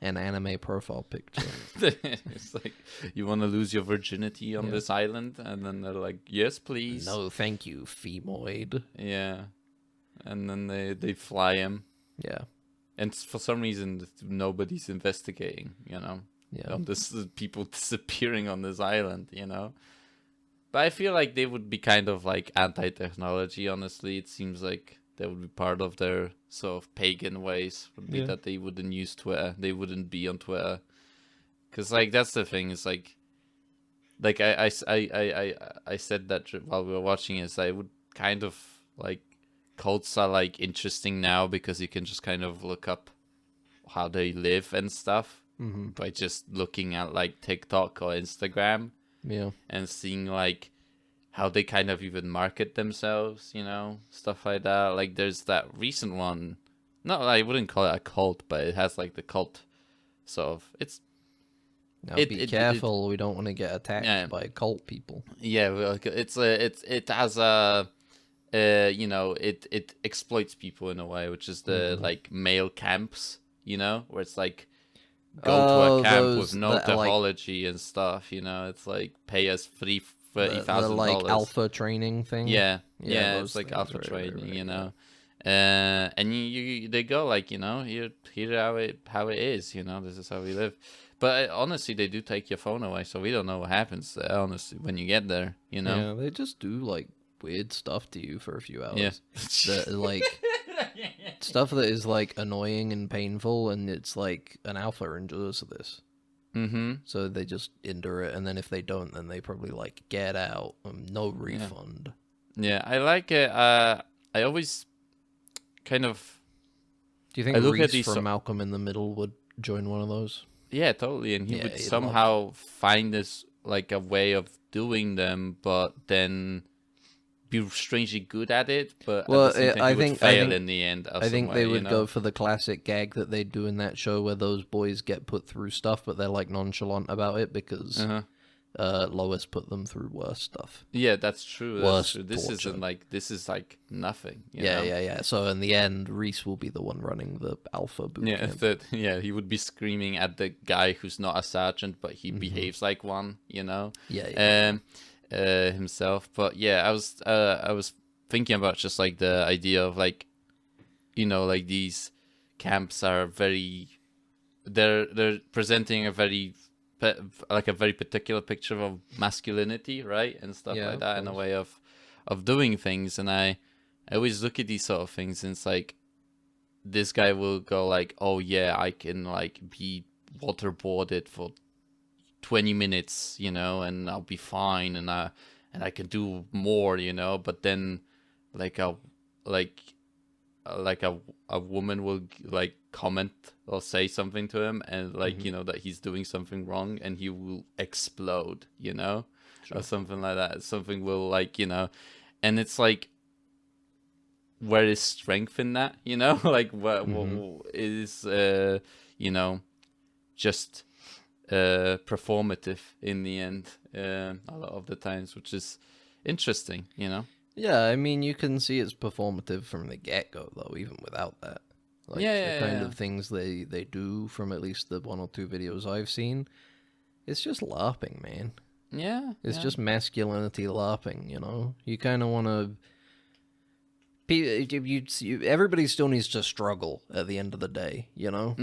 an anime profile picture. It's like, you want to lose your virginity on Yeah. this island, and then they're like, yes, please. No, thank you, femoid. Yeah. And then they fly him, Yeah, and for some reason nobody's investigating. yeah. On this people disappearing on this island. But I feel like they would be kind of like anti-technology. Honestly, it seems like that would be part of their sort of pagan ways. Would be Yeah. that they wouldn't use Twitter. They wouldn't be on Twitter, because like that's the thing. It's like I said that while we were watching it. I would kind of like cults are like interesting now because you can just kind of look up how they live and stuff by just looking at like TikTok or Instagram. Yeah. And seeing like how they kind of even market themselves, stuff like that. Like there's that recent one. No, I wouldn't call it a cult, but it has like the cult sort of. It's Now It- be it- careful. We don't want to get attacked Yeah. by cult people. yeah, well, it has a it exploits people in a way, which is the like male camps, where it's like go to Oh, a camp with those no that are, like- technology and stuff. You know, it's like pay us the $30,000. like alpha training thing. Yeah, Yeah, yeah, those it's like things, alpha right, training, right, you yeah. know. And they go like, you know, here how it is, you know, this is how we live. But honestly, they do take your phone away, so we don't know what happens honestly when you get there, you know. Yeah, they just do like weird stuff to you for a few hours. Yeah. That like stuff that is like annoying and painful, and it's like an alpha endures this. Mm-hmm. So they just endure it, and then if they don't, then they probably like get out, no refund. Yeah, I like it. I always kind of Do you think I look at Reese these from Malcolm in the Middle would join one of those? yeah, totally, and he Yeah, would he'd love somehow find this like a way of doing them, but then be strangely good at it. But Well, at the same time, I he would think- fail in the end. I think they would you know? go for the classic gag that they do in that show where those boys get put through stuff, but they're like nonchalant about it because Uh-huh. Lois put them through worse stuff. Yeah, that's true. That's Worse true. This is like nothing. You Yeah, know? yeah, yeah. So in the end, Reese will be the one running the alpha boot Yeah, camp. he would be screaming at the guy who's not a sergeant, but he behaves like one, you know. Yeah, yeah. Himself. But yeah, I was thinking about just like the idea of like, you know, like these camps are they're presenting a very like a very particular picture of masculinity, right, and stuff Yeah, like of that, in a course. way of doing things. And I always look at these sort of things, and it's like this guy will go like, oh yeah, I can like be waterboarded for 20 minutes, you know, and I'll be fine, and I can do more, you know. But then like a woman will like comment or say something to him, and like, you know, that he's doing something wrong, and he will explode, you know. Or something like that. Something will like, you know, and it's like, where is strength in that, you know? Like what is you know, just performative in the end, a lot of the times, which is interesting, you know. Yeah, I mean, you can see it's performative from the get-go, though, even without that. Like, Yeah, the kind yeah. of things they do from at least the one or two videos I've seen, it's just LARPing, man. Yeah, It's yeah. just masculinity LARPing, you know? You kind of want to... Everybody still needs to struggle at the end of the day, you know?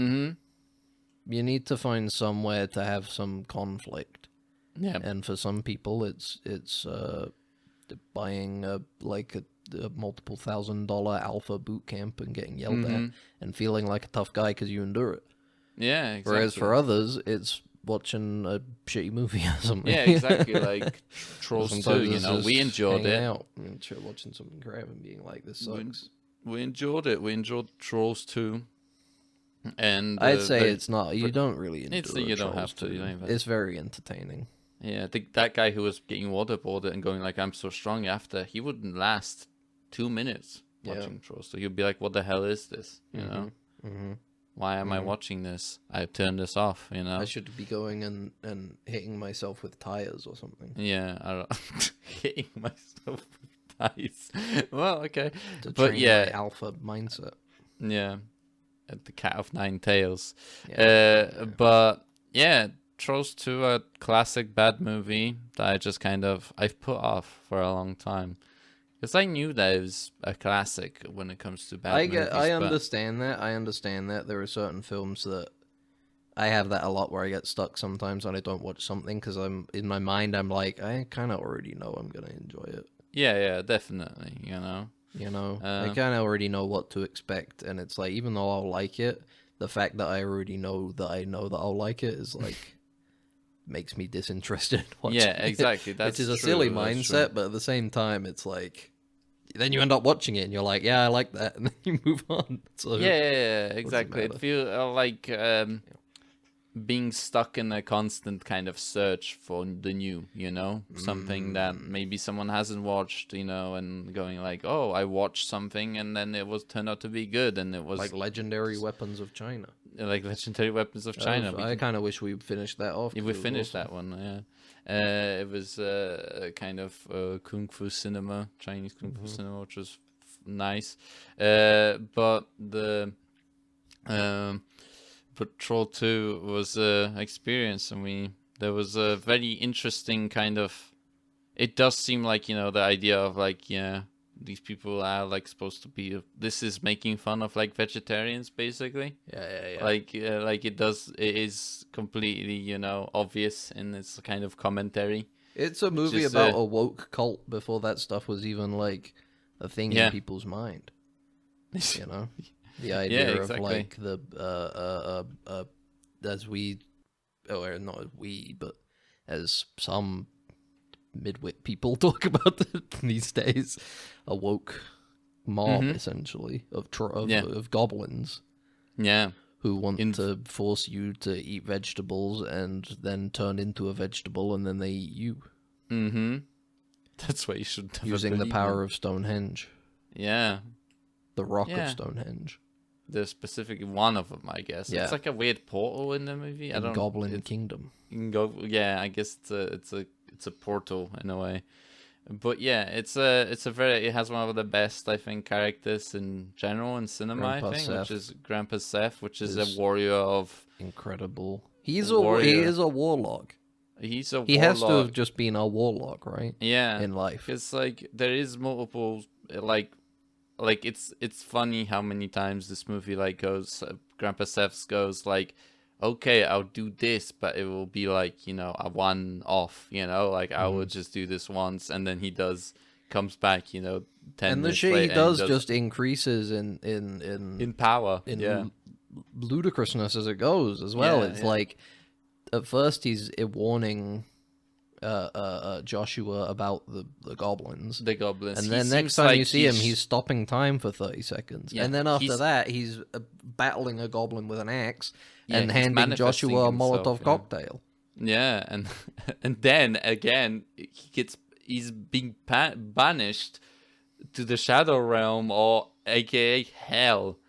You need to find somewhere to have some conflict. Yeah. And for some people, it's buying a multiple $1,000 alpha boot camp and getting yelled at and feeling like a tough guy because you endure it. Yeah, exactly. Whereas for others, it's watching a shitty movie or something. Yeah, exactly. Like Trolls 2, Sometimes you it's know, we just enjoyed hanging it. out and watching something crap and being like, this sucks. We enjoyed it. We enjoyed Trolls 2. And I'd say it's not. You don't really endure It's you don't Trolls have to. 2. You don't even- It's very entertaining. Yeah, I think that guy who was getting waterboarded and going like, I'm so strong after, he wouldn't last 2 minutes watching Trolls. So he'd be like, what the hell is this? You know? Why am I watching this? I turned this off, you know? I should be going and hitting myself with tires or something. Yeah, I don't hitting myself with dice. Well, okay. To But train yeah, my alpha mindset. yeah. At the Cat of Nine Tails. Yeah. But yeah, Trolls 2, a classic bad movie that I've put off for a long time. Because I knew that it was a classic when it comes to bad movies. I but- understand that. I understand that. There are certain films that I have that a lot where I get stuck sometimes and I don't watch something because in my mind I'm like, I kind of already know I'm going to enjoy it. Yeah, definitely, you know. I kind of already know what to expect, and it's like, even though I'll like it, the fact that I already know that I'll like it is like makes me disinterested in watching Yeah, it, exactly. That's which is a true, silly that's mindset, true. but at the same time, it's like then you end up watching it and you're like, yeah, I like that, and then you move on. So Yeah, exactly. matter? It feels like being stuck in a constant kind of search for the new, you know, something that maybe someone hasn't watched, you know, and going like, oh, I watched something and then it was turned out to be good, and it was like Legendary Weapons of China. like Legendary Weapons of China. I kind of wish we finished that off. Yeah, 'cause we it was finished awesome. that one. Yeah, it was kind of kung fu cinema, Chinese kung fu cinema, which was nice. But but Troll 2 was a experience, and there was a very interesting kind of. It does seem like, you know, the idea of like, yeah, these people are like supposed to be. This is making fun of like vegetarians, basically. Yeah. Like it is completely, you know, obvious in its kind of commentary. It's a movie is, about a woke cult before that stuff was even like a thing Yeah. in people's mind. You know, the idea of exactly. like the as we, or not as we, but as some midwit people talk about these days, a woke mob essentially of goblins. Yeah. Who want to force you to eat vegetables and then turn into a vegetable and then they eat you. Mm-hmm. That's why you should never using the believe power in. of Stonehenge. Yeah. The rock of Stonehenge. The specific one of them, I guess. Yeah. It's like a weird portal in the movie. Goblin Kingdom. Yeah, I guess it's a portal in a way. But yeah, it has one of the best, I think, characters in general in cinema. Grandpa I think, Seth. which is Grandpa Seth, which is a warrior of incredible. He is a warlock. He has to have just been a warlock, right? Yeah, in life. Because like there is multiple like it's funny how many times this movie like goes. Grandpa Seth goes like, okay, I'll do this, but it will be like, you know, a one-off, you know, like I will just do this once, and then comes back, you know, 10 and the minutes shit later he does just increases in power, in ludicrousness as it goes as well. It's like at first he's warning Joshua about the goblins. And then next time you see him, he's stopping time for 30 seconds. And then after that, he's battling a goblin with an axe and handing Joshua a Molotov cocktail. Yeah, and then again, he's being banished to the Shadow Realm, or aka Hell.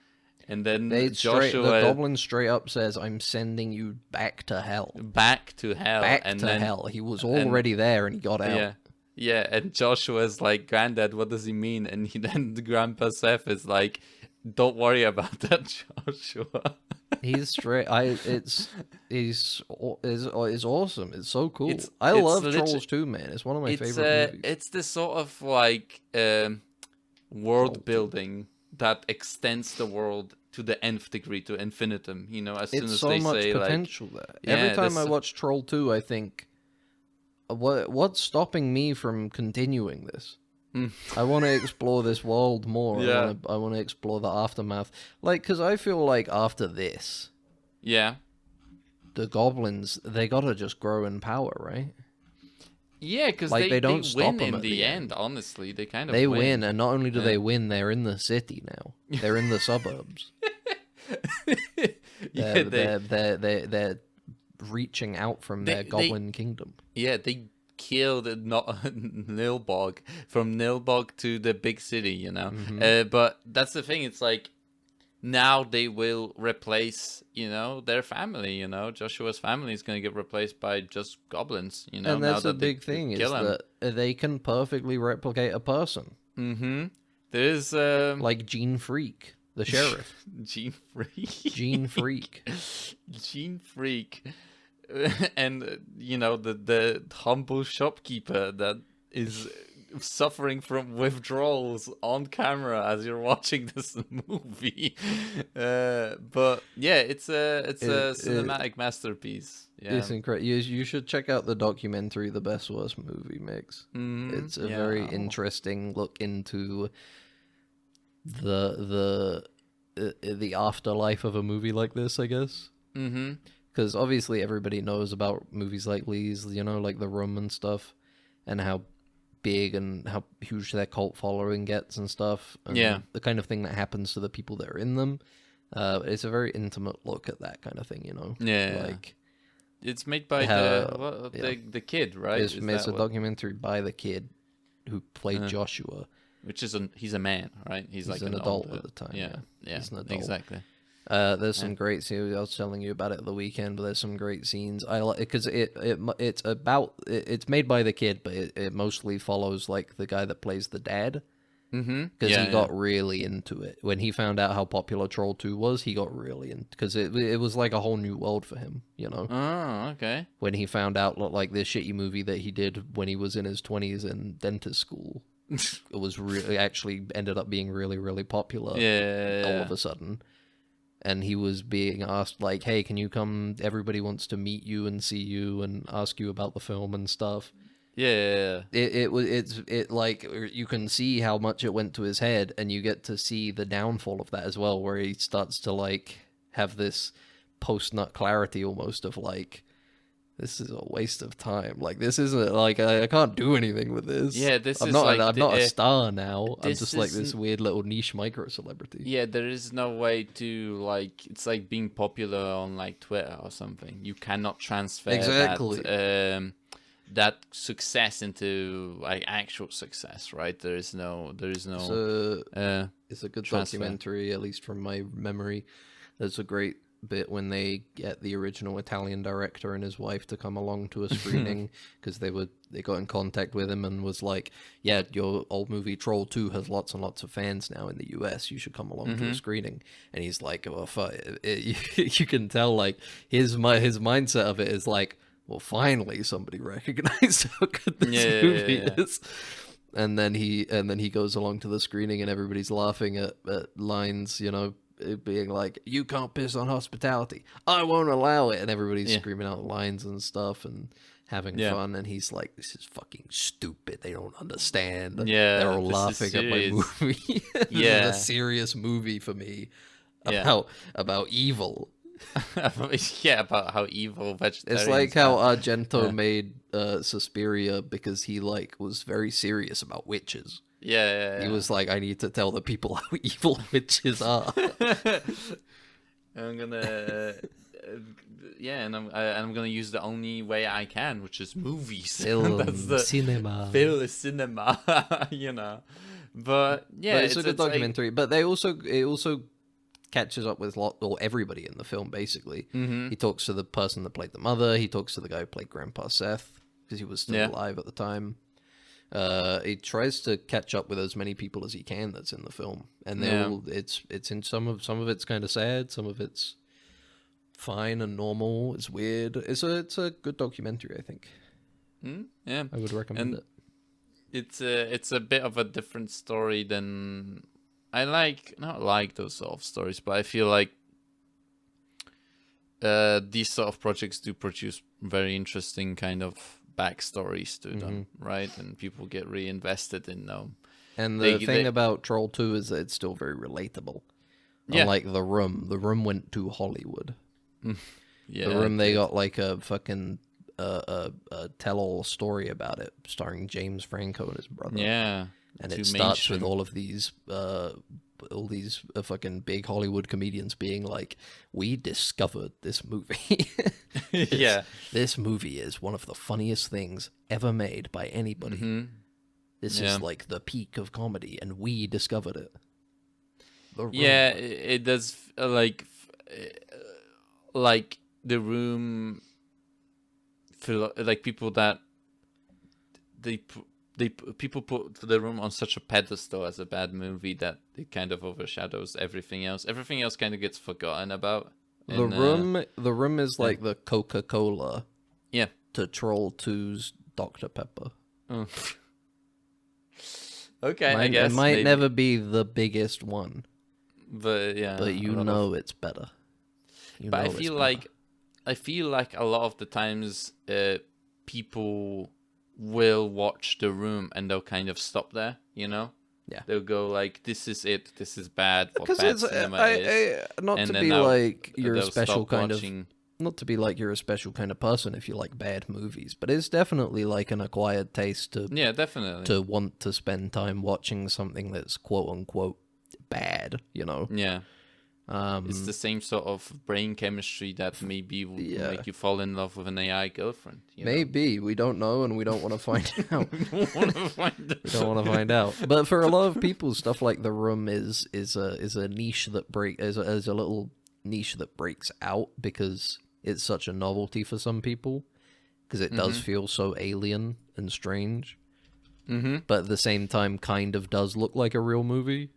And then the goblin straight up says, "I'm sending you back to hell." Back to hell. Hell. He was already there and he got out. Yeah, and Joshua's like, "Granddad, what does he mean?" And then the Grandpa Seth is like, "Don't worry about that, Joshua." He's straight. It's awesome. It's so cool. I love Trolls 2, man. It's one of my favorite movies. It's this sort of like world building that extends the world to the nth degree, to infinitum. You know, as soon as they say, like, it's so much potential there. Every time I watch Troll 2, I think, what's stopping me from continuing this? I want to explore this world more. Yeah. I want to explore the aftermath. Like, because I feel like after this, the goblins, they gotta just grow in power, right? Yeah, because like, they don't stop win them in at the end. Honestly, they kind of they win, and not only do they win, they're in the city now. They're in the suburbs. They're reaching out from their goblin kingdom. Yeah, they killed Nilbog, from Nilbog to the big city, you know. But that's the thing. It's like now they will replace, you know, their family. You know, Joshua's family is going to get replaced by just goblins. You know, and that's now the big thing is that they can perfectly replicate a person. There's like Gene Freak, the sheriff. Gene Freak. Gene Freak. Gene Freak. And you know, the humble shopkeeper that is suffering from withdrawals on camera as you're watching this movie. But yeah, it's a cinematic masterpiece. Yeah. It's incredible. You should check out the documentary "The Best Worst Movie Mix." It's a very interesting look into the afterlife of a movie like this, I guess. Because obviously everybody knows about movies like these, you know, like The Room and stuff, and how big and how huge their cult following gets and stuff. And the kind of thing that happens to the people that are in them. It's a very intimate look at that kind of thing, you know. Yeah. Like, it's made by the kid, right? It's a documentary by the kid who played Joshua. Which is he's a man, right? He's like an adult at the time. Yeah. He's an adult. Exactly. There's some great scenes. I was telling you about it at the weekend, but there's some great scenes. I like because it's made by the kid, but it mostly follows like the guy that plays the dad, Mm-hmm. because he got really into it. When he found out how popular Troll 2 was, he got really into, because it was like a whole new world for him, you know? Oh, okay. When he found out, like, this shitty movie that he did when he was in his 20s in dentist school, it was actually ended up being really, really popular all of a sudden. And he was being asked, like, hey, can you come? Everybody wants to meet you and see you and ask you about the film and stuff. Yeah. It like, you can see how much it went to his head, and you get to see the downfall of that as well, where he starts to, like, have this post-nut clarity almost of, like, this is a waste of time. Like, this isn't, like, I can't do anything with this. Yeah, this I'm is not, like I'm not a star now. I'm this just like this isn't- weird little niche micro celebrity. Yeah, there is no way to, like, it's like being popular on, like, Twitter or something. You cannot transfer Exactly. that success into, like, actual success, right? There is no It's a good transfer. documentary, at least from my memory. There's a great bit when they get the original Italian director and his wife to come along to a screening, because they got in contact with him and was like, yeah, your old movie Troll 2 has lots and lots of fans now in the US, you should come along to a screening. And he's like, well, you can tell, like, his mindset of it is like, well, finally somebody recognized how good this movie is. And then he goes along to the screening and everybody's laughing at lines, you know, it being like, you can't piss on hospitality, I won't allow it, and everybody's screaming out lines and stuff and having fun, and he's like, this is fucking stupid, they don't understand. They're all laughing at my movie. This is a serious movie for me about evil. About how evil vegetarians It's like how Argento made Suspiria, because he, like, was very serious about witches. He was like, I need to tell the people how evil witches are. I'm gonna I'm gonna use the only way I can, which is movies. Cinema. Film is cinema. You know, but it's a good documentary. But it also catches up with everybody in the film, basically. He talks to the person that played the mother. He talks to the guy who played Grandpa Seth, because he was still alive at the time. He tries to catch up with as many people as he can that's in the film, and it's in some of it's kind of sad, some of it's fine and normal. It's weird. It's a good documentary, I think. Yeah, I would recommend it. It's a bit of a different story than I like. Not like those sort of stories, but I feel like these sort of projects do produce very interesting kind of backstories to them, right? And people get reinvested in them. And the thing about Troll 2 is that it's still very relatable. Unlike The Room. The Room went to Hollywood. The Room, they got like a fucking a tell-all story about it, starring James Franco and his brother. Yeah. And it starts with all these fucking big Hollywood comedians being like, we discovered this movie. This movie is one of the funniest things ever made by anybody. This is like the peak of comedy, and we discovered it. It does, like The Room, like people that people put The Room on such a pedestal as a bad movie that it kind of overshadows everything else. Everything else kind of gets forgotten about. The Room is like the Coca-Cola to Troll 2's Dr. Pepper. Okay, I guess it might never be the biggest one, but it's better. But I feel like a lot of the times people will watch The Room and they'll kind of stop there, you know? Yeah. They'll go like, this is it, this is bad, what because bad cinema is. Not And to then be like you're a they'll special stop kind watching. of not to be like you're a special kind of person if you like bad movies, but it's definitely like an acquired taste to definitely to want to spend time watching something that's quote unquote bad, you know. It's the same sort of brain chemistry that maybe will make you fall in love with an AI girlfriend. Maybe we don't know, and we don't want to find out. We don't want to find out. But for a lot of people, stuff like The Room is a niche that is a little niche that breaks out because it's such a novelty for some people, because it does feel so alien and strange. but at the same time kind of does look like a real movie.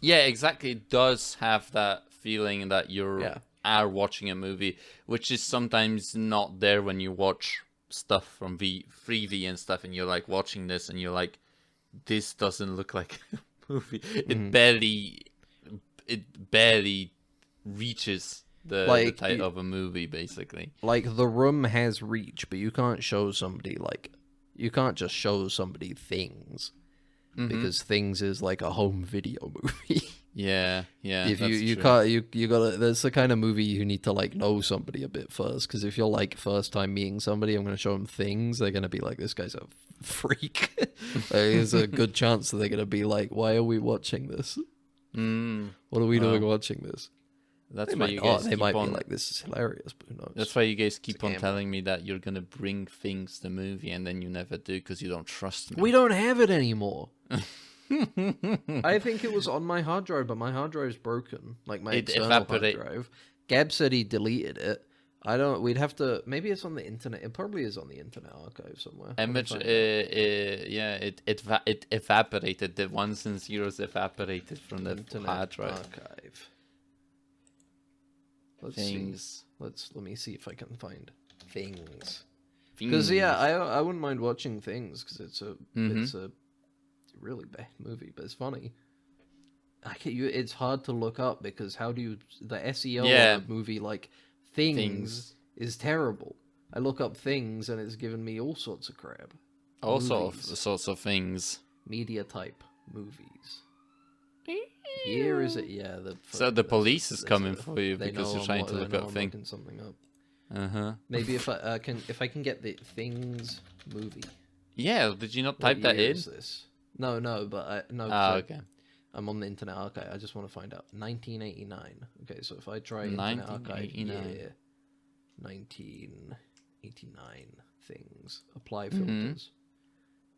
Yeah, exactly. It does have that feeling that you Yeah. are watching a movie, which is sometimes not there when you watch stuff from 3D and stuff, and you're like watching this and you're like, this doesn't look like a movie. It barely reaches the Like, title of a movie, basically. Like, The Room has reach, but you can't show somebody, like, you can't just show somebody Things, because Things is like a home video movie. Yeah, If that's you true. can't, you gotta, that's the kind of movie you need to, like, know somebody a bit first, because if you're, like, first time meeting somebody, I'm gonna show them Things, they're gonna be like, this guy's a freak. There's a good chance that they're gonna be like, why are we watching this? What are we doing watching this? That's They why might you not. guys They keep might on. be like, this is hilarious, but who knows? That's why you guys keep a on gamble. telling me that you're gonna bring Things the movie, and then you never do because you don't trust me. We don't have it anymore. I think it was on my hard drive, but my hard drive's broken. Like my It external hard evaporate- drive. Gab said he deleted it. I don't. We'd have to. Maybe it's on the internet. It probably is on the Internet Archive somewhere. Let me Image, find out. yeah, it evaporated. The ones and zeros evaporated from the Internet hard drive. Archive. Let's Things. see. Let me see if I can find Things. Because yeah, I wouldn't mind watching Things because it's a really bad movie, but it's funny. It's hard to look up because how do you the SEO of a movie like Things is terrible. I look up Things and it's given me all sorts of crap. all Movies. sorts of things. Media type movies. Here is it? Yeah. So the police is there's coming a- for you they because know you're I'm trying lo- to they look know up I'm things. looking something up. Maybe If I can get the Things movie. Yeah, did you not What type that year in? is this? No, but no. Ah, 'cause okay. I'm on the Internet Archive. I just want to find out. 1989. Okay, so if I try Internet Archive 1989. year, 1989 Things, apply filters,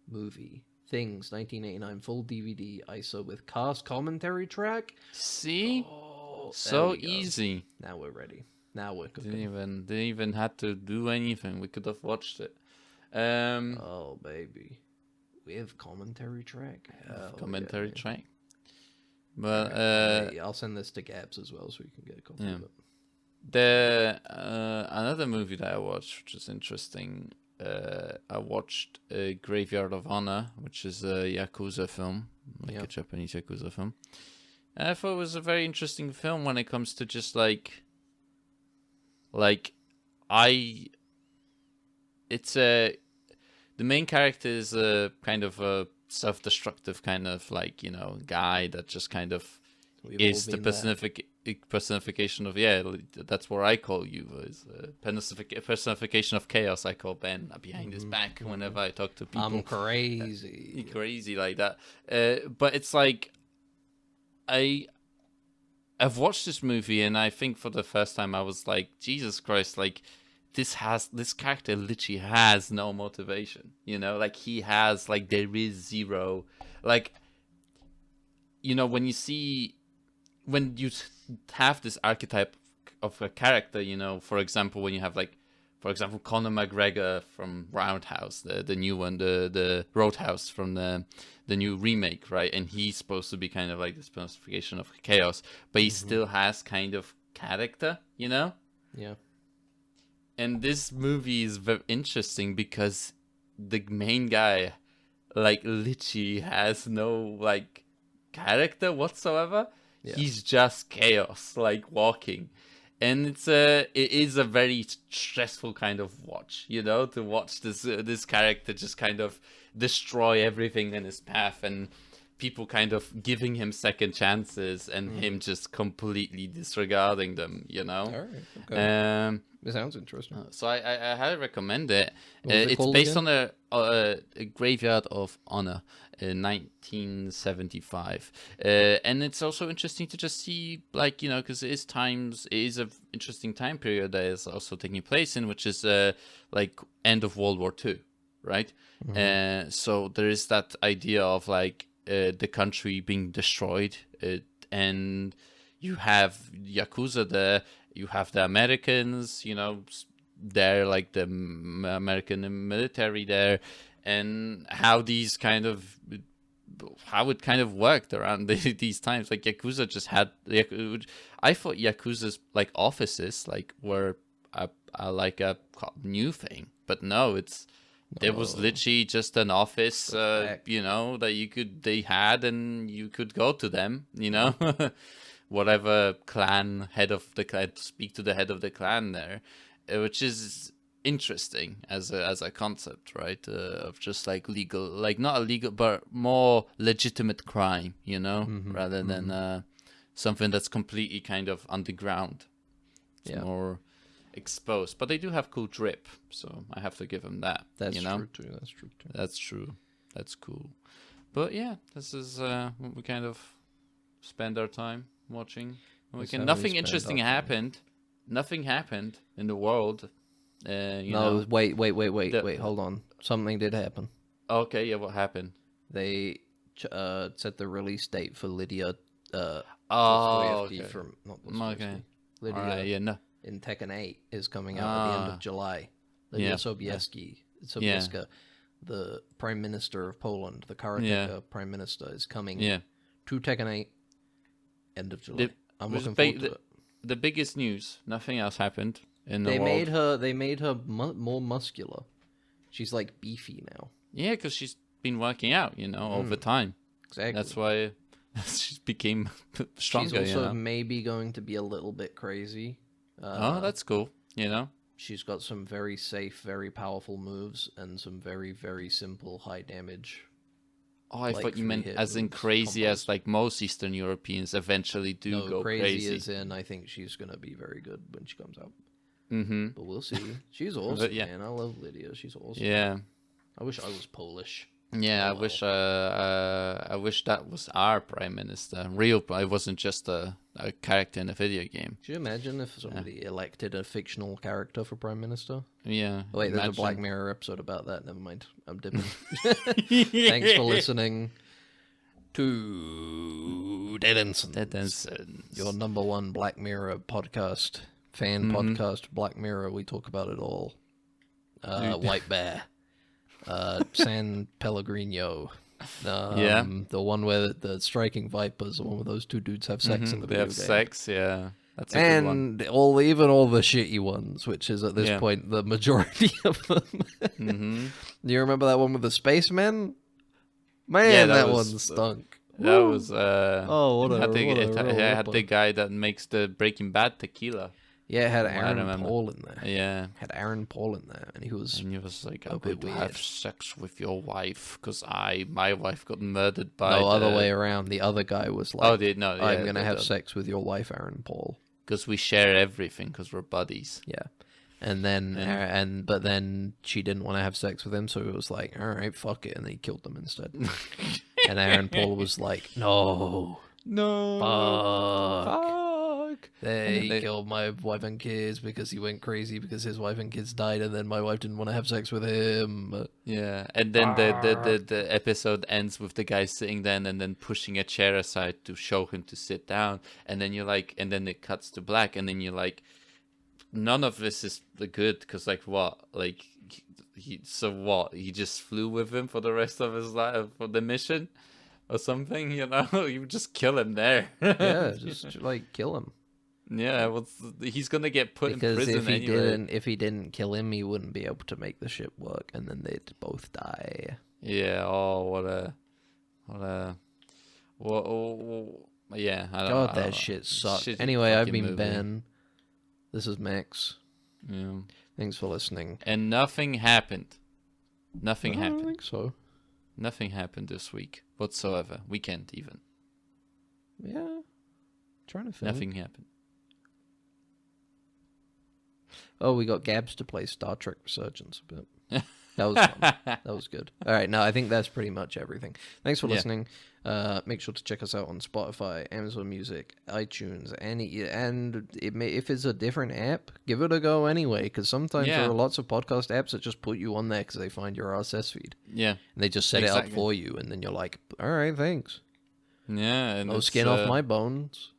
movie Things, 1989 full DVD ISO with cast commentary track. See, Oh, there so we go. easy. Now we're ready. Now we're cooking. Didn't even have to do anything. We could have watched it. Oh baby, with commentary track. Hell Commentary yeah, man. track. But I'll send this to Gabs as well so you can get a copy Yeah. of it. another movie that I watched, which is interesting. I watched Graveyard of Honor, which is a Yakuza film, like a Japanese Yakuza film. And I thought it was a very interesting film when it comes to just the main character is a kind of a self-destructive kind of guy that just kind of is the personification of that's what I call you, is personification of chaos. I call Ben behind his back whenever I talk to people. I'm crazy. Crazy like that. But it's like I've watched this movie and I think for the first time I was like, Jesus Christ, like this character literally has no motivation, like he has there is zero, when you have this archetype of a character, for example, when you have Conor McGregor from Roundhouse, the new one, the Roadhouse from the new remake, right? And he's supposed to be kind of like this personification of chaos, but he still has kind of character, Yeah. And this movie is very interesting because the main guy, literally has no, character whatsoever. Yeah. He's just chaos, walking. And it is a very stressful kind of watch, to watch this character just kind of destroy everything in his path, and people kind of giving him second chances and him just completely disregarding them, All right. Okay. It sounds interesting. So I highly recommend it. What was it It's called based again? on a Graveyard of Honor in 1975. And it's also interesting to just see, because it is an interesting time period that is also taking place in, which is end of World War II, right? So there is that idea of the country being destroyed, and you have Yakuza there. You have the Americans, they're the American military there, and how it kind of worked around these times. Like Yakuza just had, I thought Yakuza's like offices like were like a new thing, but no, there was literally just an office, that they had, and you could go to them, whatever clan head of the clan, speak to the head of the clan there, which is interesting as a concept, right? Of just like legal, like not illegal, but more legitimate crime, rather than something that's completely kind of underground. It's more exposed, but they do have cool drip, so I have to give them that. That's true too. That's true. That's cool. But yeah, this is what we kind of spend our time watching. Nothing interesting happened. Nothing happened in the world. Wait, hold on. Something did happen. Okay, yeah, what happened? They set the release date for Lydia. Okay. From not Okay. Lydia. All right, yeah, no. In Tekken 8 is coming out at the end of July. Lydia Sobieska, the Prime Minister of Poland, the Karateka Prime Minister, is coming to Tekken 8 end of July. I'm looking forward to it. The biggest news, nothing else happened in the world. They made her more muscular. She's like beefy now. Yeah, because she's been working out, over time. Exactly. That's why she became stronger. She's also maybe going to be a little bit crazy. That's cool. She's got some very safe, very powerful moves and some very, very simple high damage. Oh, I thought you meant as in crazy as like most Eastern Europeans eventually do go crazy. As in, I think she's going to be very good when she comes out. Mm-hmm. But we'll see. She's awesome, man. I love Lydia. She's awesome. Yeah. I wish I was Polish. Yeah, I wish that was our prime minister. It wasn't just a character in a video game. Could you imagine if somebody elected a fictional character for prime minister? Yeah. Oh, wait, there's a Black Mirror episode about that. Never mind. I'm dipping. Thanks for listening to Dead Ensigns. Your number one Black Mirror podcast, podcast, Black Mirror. We talk about it all. White Bear. San Pellegrino. The one where the striking vipers, the one where those two dudes have sex in the video game. Sex, yeah. That's a good one. Even all the shitty ones, which is at this point the majority of them. Do you remember that one with the spacemen? Man, that one stunk. That was had the guy that makes the Breaking Bad tequila. Yeah, it had Aaron Paul in there. Yeah. Had Aaron Paul in there. And he was like, I'm going to have sex with your wife because my wife got murdered by... No, other way around. The other guy was like, I'm going to have sex with your wife, Aaron Paul. Because we share everything because we're buddies. Yeah. And then, but then she didn't want to have sex with him, so he was like, all right, fuck it. And he killed them instead. And Aaron Paul was like, no. Fuck. They killed my wife and kids because he went crazy because his wife and kids died, and then my wife didn't want to have sex with him. Yeah, and then the episode ends with the guy sitting there and then pushing a chair aside to show him to sit down, and then you're like, and then it cuts to black, and then you're like, none of this is good because like what, like he just flew with him for the rest of his life for the mission or something, you just kill him there. Yeah, just like kill him. Yeah, well, he's gonna get put in prison if he didn't kill him, he wouldn't be able to make the ship work, and then they'd both die. Yeah. Oh, yeah. That shit sucked. Anyway, I've been Ben. This is Max. Yeah. Thanks for listening. And nothing happened. Nothing happened. I don't think so. Nothing happened this week whatsoever. Weekend even. Yeah. Trying to think. Nothing happened. Oh, we got Gabs to play Star Trek Resurgence a bit. That was fun. That was good. All right, no, I think that's pretty much everything. Thanks for listening. Make sure to check us out on Spotify, Amazon Music, iTunes, if it's a different app, give it a go anyway, because sometimes there are lots of podcast apps that just put you on there because they find your RSS feed. Yeah. And they just set it up for you, and then you're like, all right, thanks. Yeah. And no skin off my bones.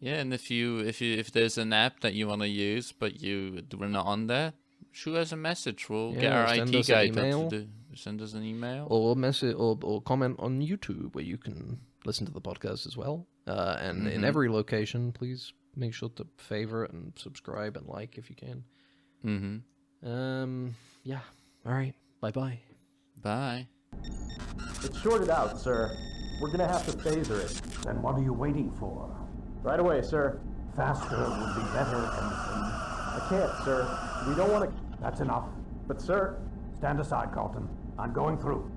Yeah, and if there's an app that you want to use but we're not on there, shoot us a message. We'll get our IT guy to do. send us an email. or message or comment on YouTube, where you can listen to the podcast as well. And in every location, please make sure to favorite and subscribe and like if you can. Yeah. All right. Bye. Bye. It's shorted out, sir. We're gonna have to phaser it. Then what are you waiting for? Right away, sir. Faster would be better, Ensign. I can't, sir. We don't want to... That's enough. But, sir... Stand aside, Carlton. I'm going through.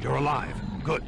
You're alive. Good.